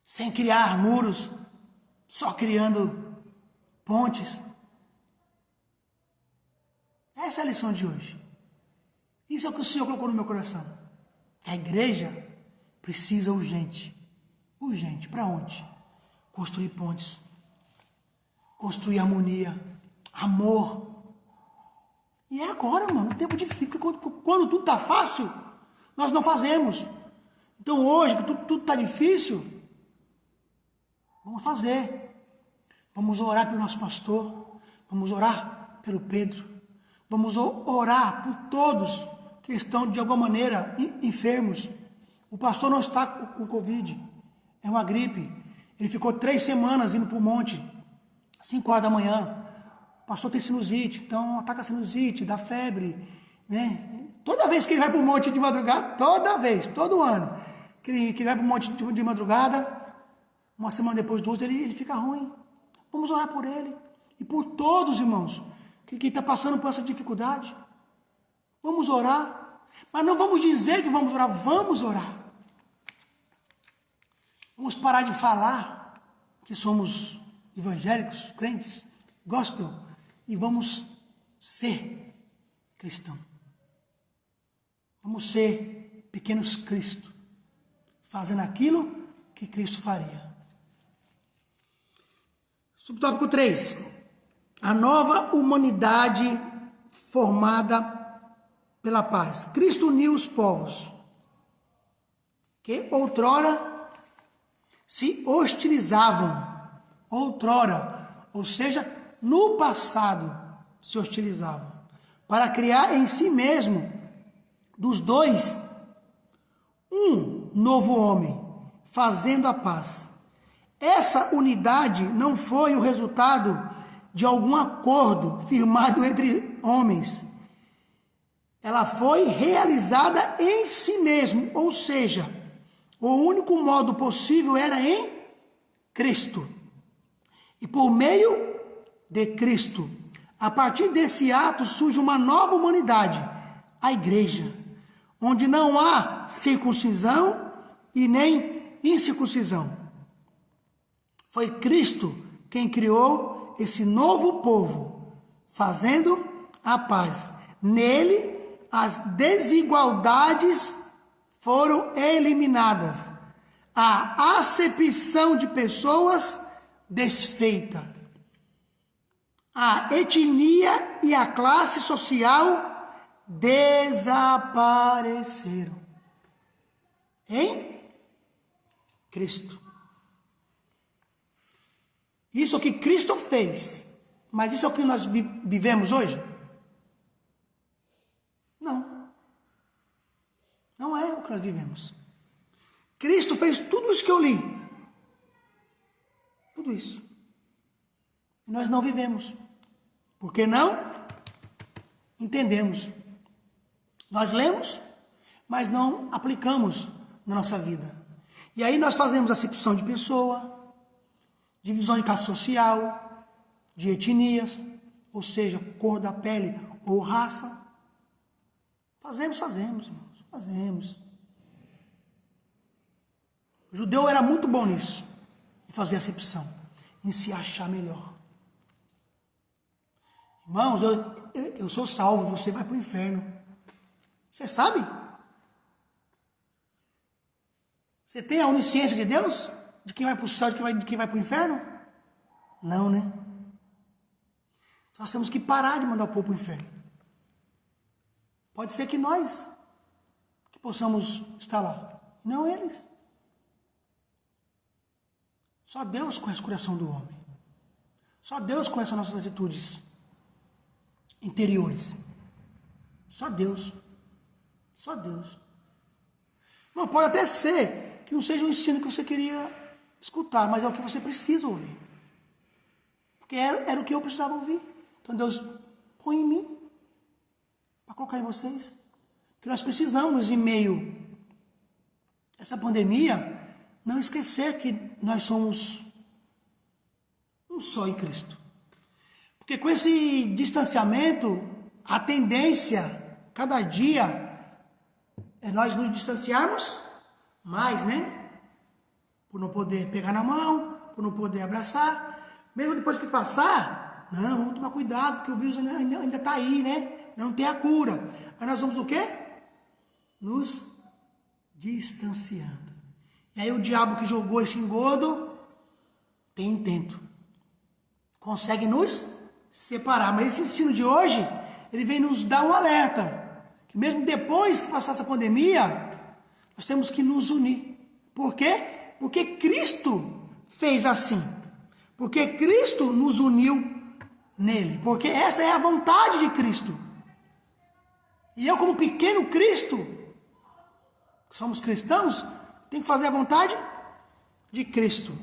sem criar muros, só criando pontes. Essa é a lição de hoje. Isso é o que o Senhor colocou no meu coração. A igreja precisa urgente, para onde? Construir pontes, construir harmonia, amor. E é agora, mano, um tempo difícil, porque quando tudo está fácil, nós não fazemos. Então hoje, que tudo está difícil, vamos fazer. Vamos orar pelo nosso pastor, vamos orar pelo Pedro, vamos orar por todos que estão de alguma maneira enfermos. O pastor não está com Covid, é uma gripe. Ele ficou 3 semanas indo para o monte, 5 horas da manhã. O pastor tem sinusite, então ataca a sinusite, dá febre, né? Toda vez que ele vai para o monte de madrugada, todo ano, que ele vai para o monte de madrugada, uma semana depois do outro, ele fica ruim. Vamos orar por ele e por todos, irmãos, que está passando por essa dificuldade. Vamos orar, mas não vamos dizer que vamos orar, vamos orar. Vamos parar de falar que somos evangélicos, crentes, gospel, e vamos ser cristãos. Vamos ser pequenos Cristo, fazendo aquilo que Cristo faria. Subtópico 3. A nova humanidade formada pela paz. Cristo uniu os povos que outrora se hostilizavam. Outrora, ou seja, no passado se hostilizavam. Para criar em si mesmo, dos dois, um novo homem, fazendo a paz. Essa unidade não foi o resultado de algum acordo firmado entre homens. Ela foi realizada em si mesmo, ou seja, o único modo possível era em Cristo. E por meio de Cristo, a partir desse ato surge uma nova humanidade, a igreja, onde não há circuncisão e nem incircuncisão. Foi Cristo quem criou esse novo povo, fazendo a paz. Nele, as desigualdades foram eliminadas. A acepção de pessoas desfeita. A etnia e a classe social desapareceram. Em Cristo. Isso é o que Cristo fez. Mas isso é o que nós vivemos hoje? Não. Não é o que nós vivemos. Cristo fez tudo isso que eu li. Tudo isso. E nós não vivemos. Porque não entendemos. Nós lemos, mas não aplicamos na nossa vida. E aí nós fazemos acepção de pessoa, divisão de classe social, de etnias, ou seja, cor da pele ou raça. Fazemos, irmãos, fazemos. O judeu era muito bom nisso, em fazer acepção, em se achar melhor. Irmãos, eu sou salvo, você vai para o inferno. Você sabe? Você tem a onisciência de Deus? De quem vai para o céu, de quem vai para o inferno? Não, né? Nós temos que parar de mandar o povo para o inferno. Pode ser que nós que possamos estar lá, não eles. Só Deus conhece o coração do homem. Só Deus conhece as nossas atitudes interiores. Só Deus. Só Deus. Não, pode até ser que não seja o ensino que você queria escutar, mas é o que você precisa ouvir. Porque era o que eu precisava ouvir. Então Deus põe em mim para colocar em vocês. Porque nós precisamos, em meio a essa pandemia, não esquecer que nós somos um só em Cristo. Porque com esse distanciamento, a tendência, cada dia, é nós nos distanciarmos mais, né? Por não poder pegar na mão, por não poder abraçar. Mesmo depois que passar, não, vamos tomar cuidado, porque o vírus ainda está aí, né? Ainda não tem a cura. Aí nós vamos o quê? Nos distanciando. E aí o diabo que jogou esse engodo tem intento. Consegue nos separar. Mas esse ensino de hoje, ele vem nos dar um alerta. Que mesmo depois que passar essa pandemia, nós temos que nos unir. Por quê? Porque Cristo fez assim. Porque Cristo nos uniu nele. Porque essa é a vontade de Cristo. E eu, como pequeno Cristo, somos cristãos, tenho que fazer a vontade de Cristo.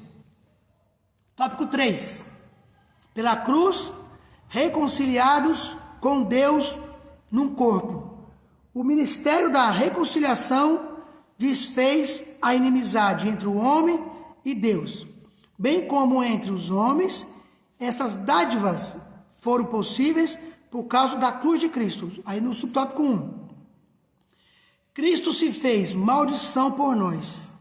Tópico 3. Pela cruz, reconciliados com Deus num corpo. O ministério da reconciliação desfez a inimizade entre o homem e Deus, bem como entre os homens. Essas dádivas foram possíveis por causa da cruz de Cristo. Aí no subtópico 1. Cristo se fez maldição por nós.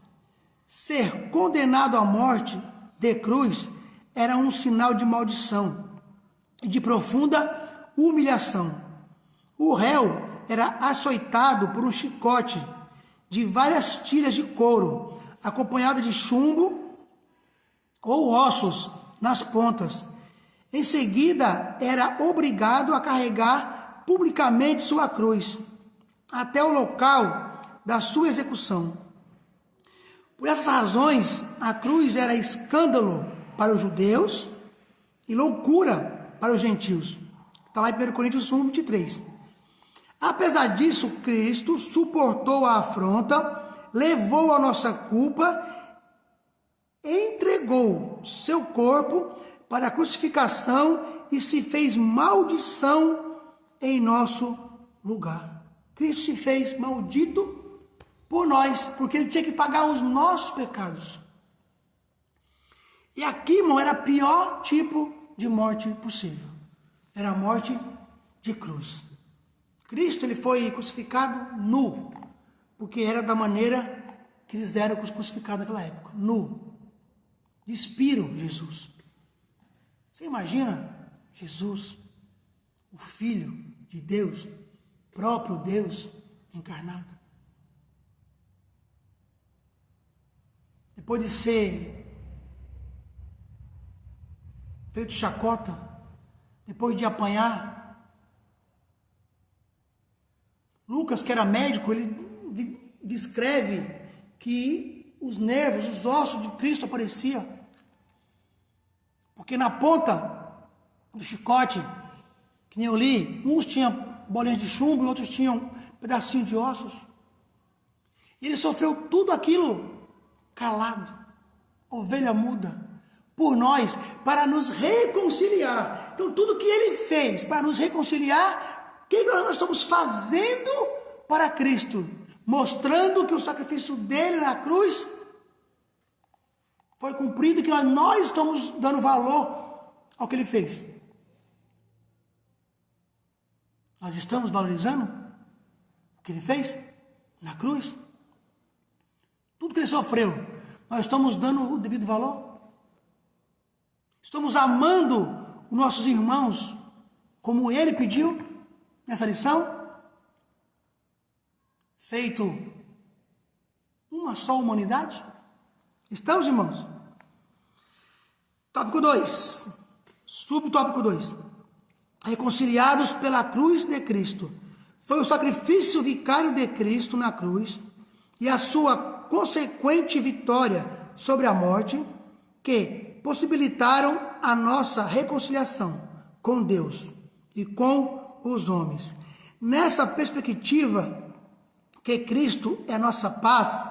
Ser condenado à morte de cruz era um sinal de maldição e de profunda humilhação. O réu era açoitado por um chicote de várias tiras de couro, acompanhada de chumbo ou ossos nas pontas. Em seguida, era obrigado a carregar publicamente sua cruz até o local da sua execução. Por essas razões, a cruz era escândalo para os judeus e loucura para os gentios. Está lá em 1 Coríntios 1, 23. Apesar disso, Cristo suportou a afronta, levou a nossa culpa, entregou seu corpo para a crucificação e se fez maldição em nosso lugar. Cristo se fez maldito por nós, porque ele tinha que pagar os nossos pecados. E aqui, irmão, era o pior tipo de morte possível. Era a morte de cruz. Cristo, ele foi crucificado nu, porque era da maneira que eles eram crucificados naquela época, nu. Despiram Jesus. Você imagina Jesus, o Filho de Deus, próprio Deus encarnado. Depois de ser feito chacota, depois de apanhar, Lucas, que era médico, ele descreve que os nervos, os ossos de Cristo apareciam. Porque na ponta do chicote, que nem eu li, uns tinham bolinhas de chumbo e outros tinham pedacinhos de ossos. E ele sofreu tudo aquilo calado, ovelha muda, por nós, para nos reconciliar. Então tudo que ele fez para nos reconciliar, o que nós estamos fazendo para Cristo? Mostrando que o sacrifício dele na cruz foi cumprido e que nós estamos dando valor ao que ele fez. Nós estamos valorizando o que ele fez na cruz? Tudo que ele sofreu, nós estamos dando o devido valor? Estamos amando os nossos irmãos como ele pediu nessa lição? Feito uma só humanidade? Estamos, irmãos? Tópico 2. Subtópico 2. Reconciliados pela cruz de Cristo. Foi o sacrifício vicário de Cristo na cruz e a sua consequente vitória sobre a morte que possibilitaram a nossa reconciliação com Deus e com os homens. Nessa perspectiva que Cristo é nossa paz,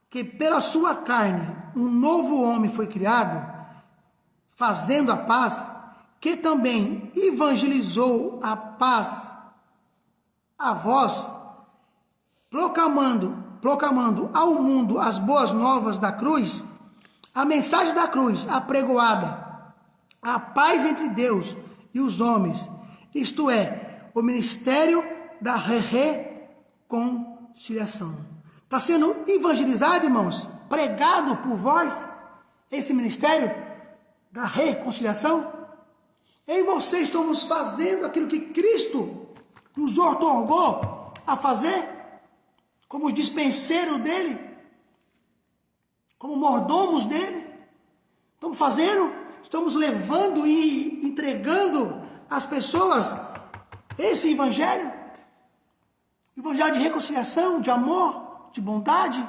que pela sua carne um novo homem foi criado, fazendo a paz, que também evangelizou a paz a vós, proclamando ao mundo as boas novas da cruz, a mensagem da cruz apregoada, a paz entre Deus e os homens, isto é, o ministério da reconciliação. Está sendo evangelizado, irmãos, pregado por vós, esse ministério da reconciliação? Eu e você estamos fazendo aquilo que Cristo nos outorgou a fazer, como dispenseiro dele, como mordomos dele. Estamos fazendo, estamos levando e entregando às pessoas esse evangelho de reconciliação, de amor, de bondade,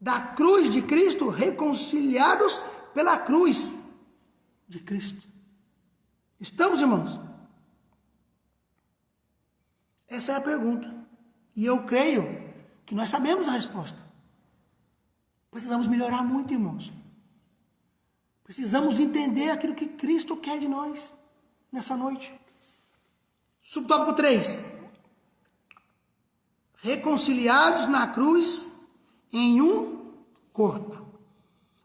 da cruz de Cristo, reconciliados pela cruz de Cristo. Estamos, irmãos? Essa é a pergunta. E eu creio que nós sabemos a resposta. Precisamos melhorar muito, irmãos. Precisamos entender aquilo que Cristo quer de nós nessa noite. Subtópico 3. Reconciliados na cruz em um corpo.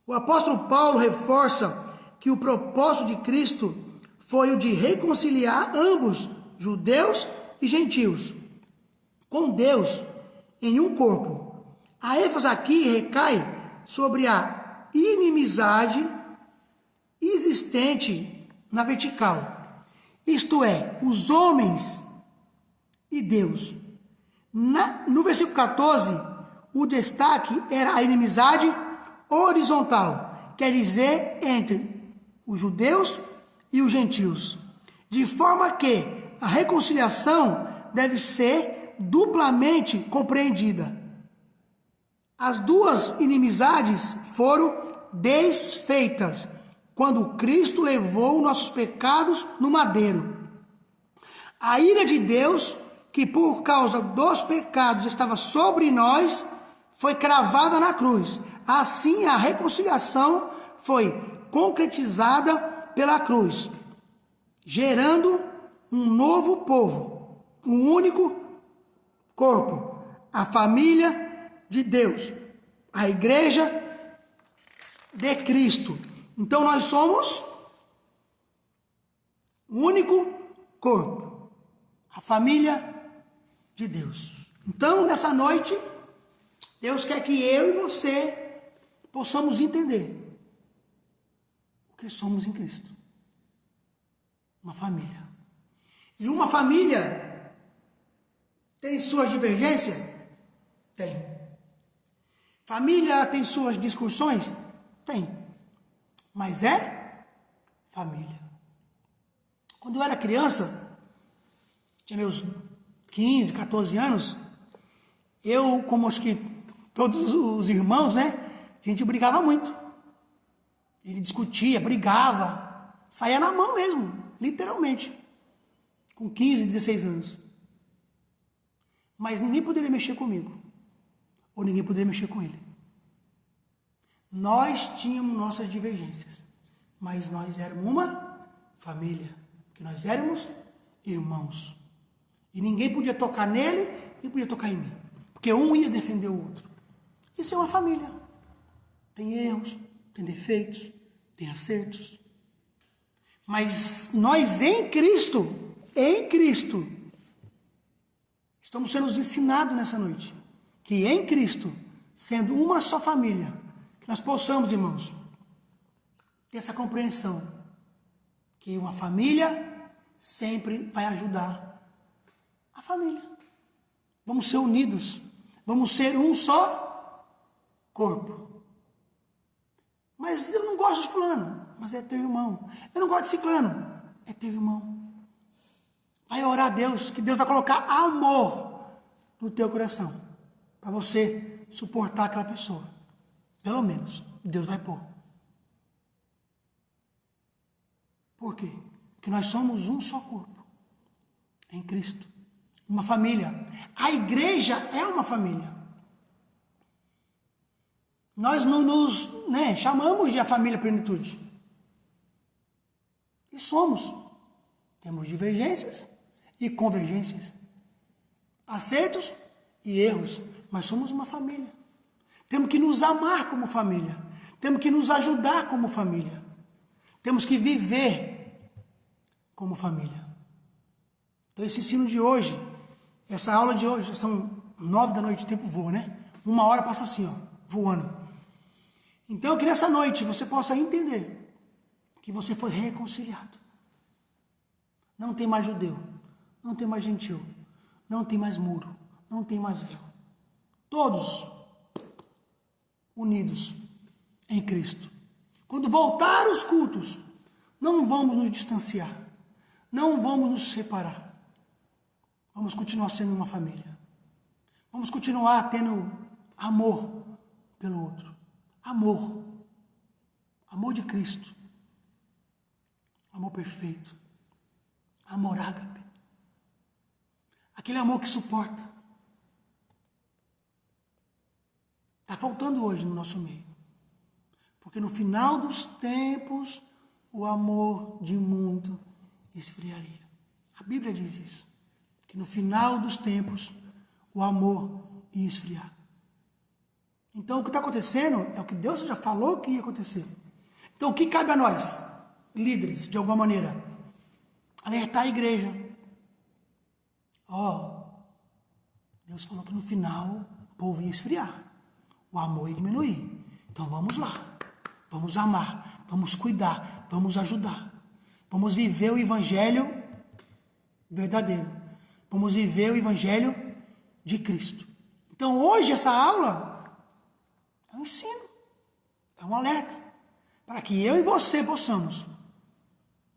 O apóstolo Paulo reforça que o propósito de Cristo foi o de reconciliar ambos, judeus e gentios, com Deus em um corpo. A ênfase aqui recai sobre a inimizade existente na vertical, isto é, os homens e Deus. No versículo 14, o destaque era a inimizade horizontal, quer dizer, entre os judeus e os gentios, de forma que a reconciliação deve ser duplamente compreendida. As duas inimizades foram desfeitas quando Cristo levou nossos pecados no madeiro. A ira de Deus, que por causa dos pecados estava sobre nós, foi cravada na cruz. Assim, a reconciliação foi concretizada pela cruz, gerando um novo povo, um único corpo, a família de Deus, a igreja de Cristo. Então nós somos um único corpo, a família de Deus. Então, nessa noite, Deus quer que eu e você possamos entender o que somos em Cristo. Uma família. E uma família tem suas divergências? Tem. Família tem suas discussões? Tem. Mas é família. Quando eu era criança, tinha meus 15, 14 anos, eu, como acho que todos os irmãos, né, a gente brigava muito. A gente discutia, brigava, saía na mão mesmo, literalmente, com 15, 16 anos. Mas ninguém poderia mexer comigo, ou ninguém poderia mexer com ele. Nós tínhamos nossas divergências, mas nós éramos uma família, porque nós éramos irmãos. E ninguém podia tocar nele e podia tocar em mim, porque um ia defender o outro. Isso é uma família. Tem erros, tem defeitos, tem acertos. Mas nós em Cristo em Cristo, estamos sendo ensinados nessa noite, que em Cristo, sendo uma só família, que nós possamos, irmãos, ter essa compreensão, que uma família sempre vai ajudar a família. Vamos ser unidos, vamos ser um só corpo. Mas eu não gosto de fulano, mas é teu irmão. Eu não gosto de ciclano, é teu irmão. Vai orar a Deus, que Deus vai colocar amor no teu coração, para você suportar aquela pessoa. Pelo menos, Deus vai pôr. Por quê? Porque nós somos um só corpo, em Cristo. Uma família. A igreja é uma família. Nós não nos chamamos de a família plenitude. E somos. Temos divergências e convergências. Acertos e erros. Mas somos uma família. Temos que nos amar como família. Temos que nos ajudar como família. Temos que viver como família. Então esse ensino de hoje, essa aula de hoje, são 9 da noite, o tempo voa, né? 1 hora passa assim, ó, voando. Então, que nessa noite você possa entender que você foi reconciliado. Não tem mais judeu, não tem mais gentil, não tem mais muro, não tem mais véu. Todos unidos em Cristo. Quando voltar os cultos, não vamos nos distanciar, não vamos nos separar. Vamos continuar sendo uma família. Vamos continuar tendo amor pelo outro. Amor. Amor de Cristo. Amor perfeito. Amor ágape. Aquele amor que suporta. Está faltando hoje no nosso meio. Porque no final dos tempos, o amor de muito esfriaria. A Bíblia diz isso. Que no final dos tempos, o amor ia esfriar. Então, o que está acontecendo é o que Deus já falou que ia acontecer. Então, o que cabe a nós, líderes, de alguma maneira? Alertar a igreja. Deus falou que no final o povo ia esfriar. O amor ia diminuir. Então, vamos lá. Vamos amar. Vamos cuidar. Vamos ajudar. Vamos viver o evangelho verdadeiro. Vamos viver o evangelho de Cristo. Então, hoje, essa aula é um ensino, é um alerta, para que eu e você possamos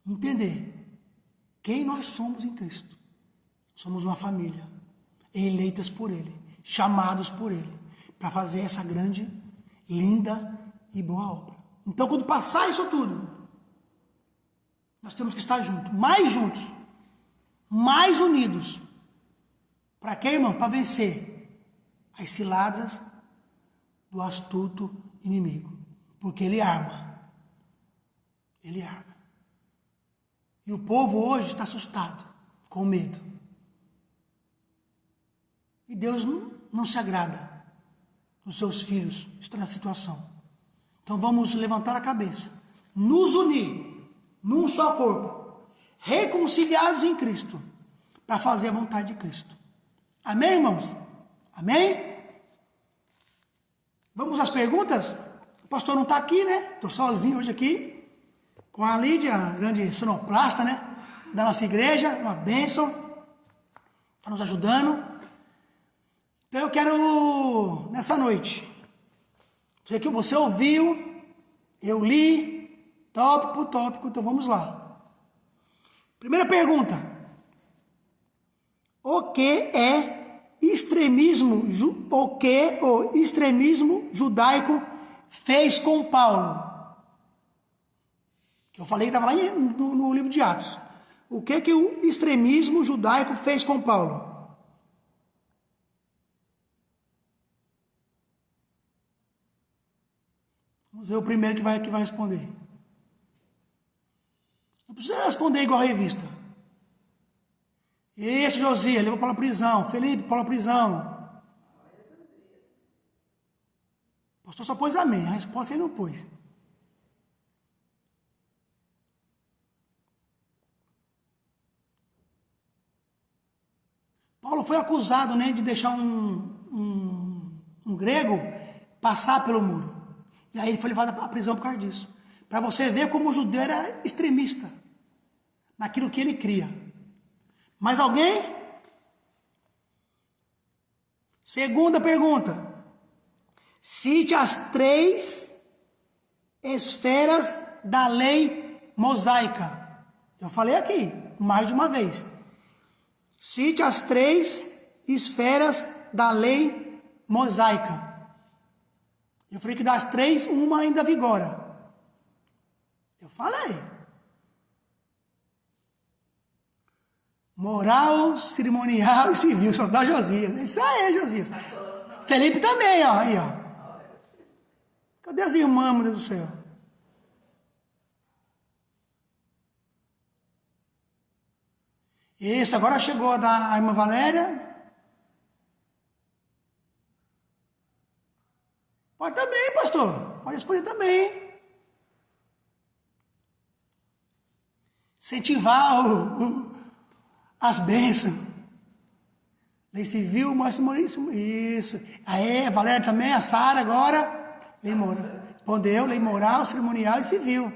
entender quem nós somos em Cristo. Somos uma família, eleitas por Ele, chamados por Ele, para fazer essa grande, linda e boa obra. Então, quando passar isso tudo, nós temos que estar juntos, mais unidos. Para quê, irmão? Para vencer as ciladas do astuto inimigo. Porque ele arma. Ele arma. E o povo hoje está assustado, com medo. E Deus não se agrada dos seus filhos estar na situação. Então vamos levantar a cabeça, nos unir num só corpo, reconciliados em Cristo, para fazer a vontade de Cristo. Amém, irmãos? Amém? Vamos às perguntas? O pastor não está aqui, né? Estou sozinho hoje aqui, com a Lídia, a grande sonoplasta, né? Da nossa igreja, uma bênção. Está nos ajudando. Então eu quero, nessa noite, você ouviu, eu li, tópico por tópico, então vamos lá. Primeira pergunta. O que o extremismo judaico fez com Paulo? Que eu falei que estava lá no livro de Atos. O que o extremismo judaico fez com Paulo? Vamos ver o primeiro que vai responder. Não precisa responder igual a revista. Esse Josias levou para a prisão. Felipe para a prisão. O pastor só pôs amém. A resposta ele não pôs. Paulo foi acusado, né, de deixar um grego passar pelo muro. E aí ele foi levado à prisão por causa disso. Para você ver como o judeu era extremista naquilo que ele cria. Mais alguém? Segunda pergunta. Cite as 3 esferas da lei mosaica. Eu falei aqui, mais de uma vez. Cite as 3 esferas da lei mosaica. Eu falei que das 3, uma ainda vigora. Eu falei. Moral, cerimonial e civil. Só dá Josias. Isso aí, Josias. Felipe também, ó. Aí, ó. Cadê as irmãs, meu Deus do céu? Isso, agora chegou a da irmã Valéria. Pode também, pastor. Pode responder também. Incentivar as bênçãos. Lei civil, isso. Aí, Valéria também, a Sara agora. Lei moral. Respondeu, lei moral, cerimonial e civil.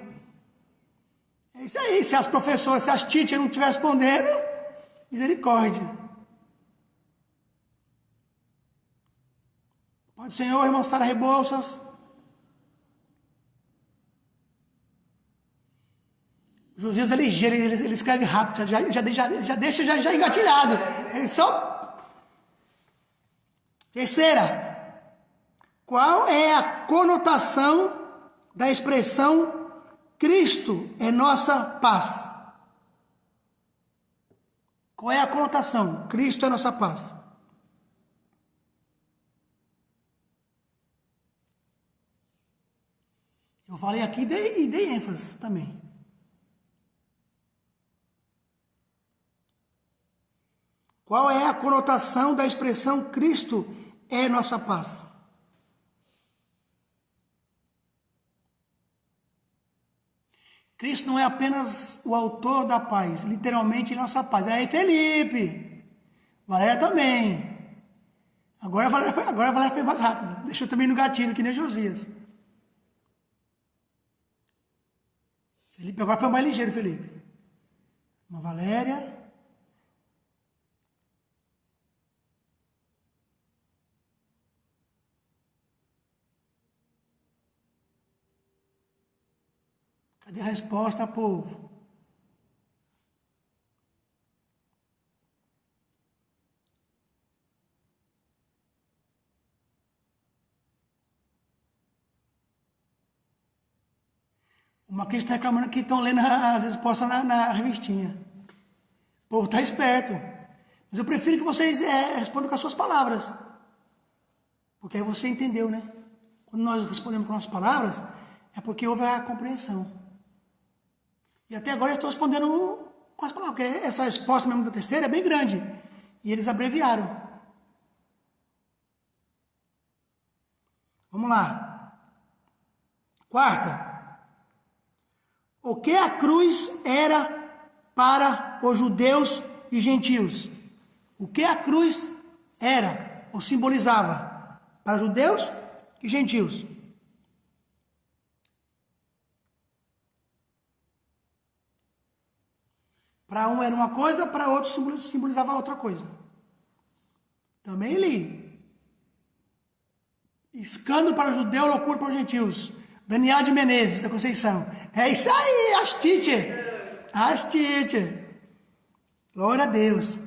É isso aí. Se as professoras, se as teachers não estiverem respondendo, misericórdia. Pode, Senhor, irmã Sara Rebouças. Josias é ligeiro, ele escreve rápido, já deixa engatilhado. Ele só... Terceira, qual é a conotação da expressão Cristo é nossa paz? Qual é a conotação? Cristo é nossa paz. Eu falei aqui e dei ênfase também. Qual é a conotação da expressão Cristo é nossa paz? Cristo não é apenas o autor da paz, literalmente nossa paz. Aí, Felipe, Valéria também. Agora a Valéria foi mais rápida. Deixou também no gatilho, que nem Josias. Felipe agora foi mais ligeiro, Felipe. Uma Valéria. Cadê a resposta, povo? Uma Cris está reclamando que estão lendo as respostas na revistinha. O povo está esperto. Mas eu prefiro que vocês respondam com as suas palavras. Porque aí você entendeu, né? Quando nós respondemos com as nossas palavras, é porque houve a compreensão. E até agora eu estou respondendo com as palavras, porque essa resposta mesmo da terceira é bem grande. E eles abreviaram. Vamos lá. Quarta. O que a cruz era para os judeus e gentios? O que a cruz era ou simbolizava para judeus e gentios? Para um era uma coisa, para outro simbolizava outra coisa. Também li. Escândalo para o judeu, loucura para os gentios. Daniel de Menezes, da Conceição. É isso aí, as teacher. As teacher. Glória a Deus.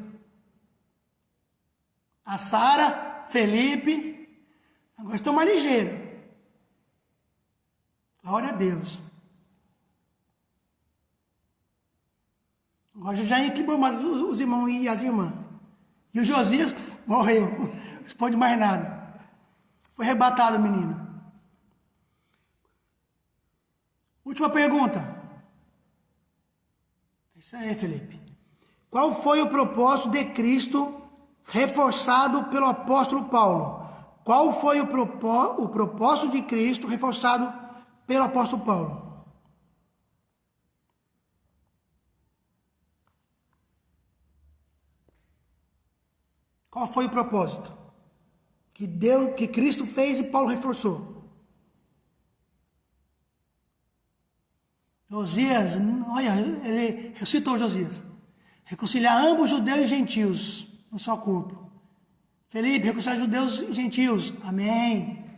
A Sara, Felipe. Agora estou mais ligeiro. Glória a Deus. Agora já equilibrou mais os irmãos e as irmãs. E o Josias morreu. Não responde mais nada. Foi arrebatado o menino. Última pergunta. Isso aí, Felipe. Qual foi o propósito de Cristo reforçado pelo apóstolo Paulo? Qual foi o propósito de Cristo reforçado pelo apóstolo Paulo? Qual foi o propósito? Que Cristo fez e Paulo reforçou. Josias, olha, ele ressuscitou Josias. Reconciliar ambos judeus e gentios no só corpo. Felipe, reconciliar judeus e gentios. Amém.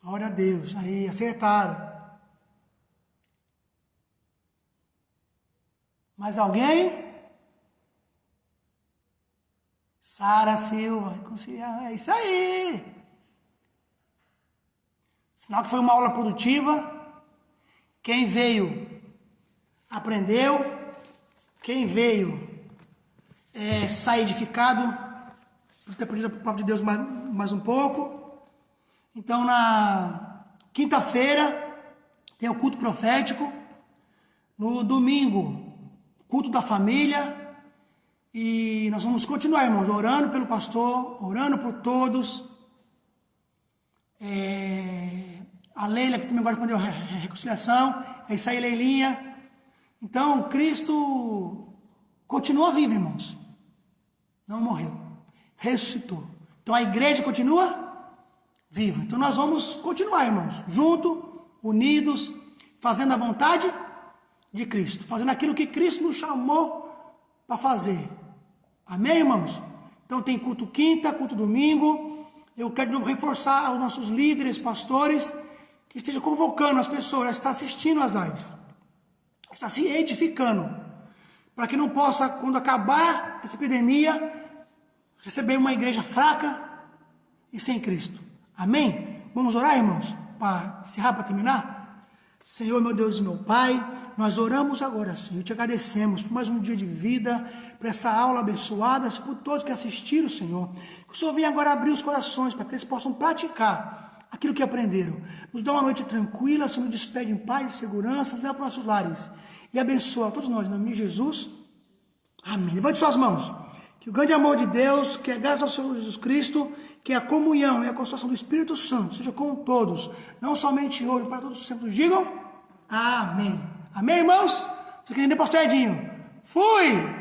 Glória a Deus. Aí, acertaram. Mais alguém? Sara Silva, reconciliar. É isso aí. Sinal que foi uma aula produtiva. Quem veio, aprendeu. Quem veio, sai edificado. Por ter aprendido a palavra de Deus mais um pouco. Então, na quinta-feira, tem o culto profético. No domingo, culto da família. E nós vamos continuar, irmãos, orando pelo pastor, orando por todos. A Leila, que também agora respondeu a reconciliação. É isso aí, Leilinha. Então, Cristo continua vivo, irmãos. Não morreu. Ressuscitou. Então, a igreja continua viva. Então, nós vamos continuar, irmãos, junto, unidos, fazendo a vontade de Cristo. Fazendo aquilo que Cristo nos chamou para fazer. Amém, irmãos? Então, tem culto quinta, culto domingo. Eu quero de novo reforçar aos nossos líderes, pastores, que estejam convocando as pessoas a estar assistindo às lives. Está se edificando. Para que não possa, quando acabar essa epidemia, receber uma igreja fraca e sem Cristo. Amém? Vamos orar, irmãos? Para encerrar, para terminar? Senhor, meu Deus e meu Pai, nós oramos agora, Senhor, te agradecemos por mais um dia de vida, por essa aula abençoada, por todos que assistiram, Senhor. Que o Senhor venha agora abrir os corações para que eles possam praticar aquilo que aprenderam. Nos dá uma noite tranquila, Senhor, nos despede em paz e segurança, leva para os nossos lares e abençoa todos nós, em nome de Jesus. Amém. Levante suas mãos. Que o grande amor de Deus, que a graça do Senhor Jesus Cristo, que a comunhão e a consolação do Espírito Santo seja com todos, não somente hoje, para todos os santos. Digam amém. Amém, irmãos? Você quer entender, pastor Edinho? Fui!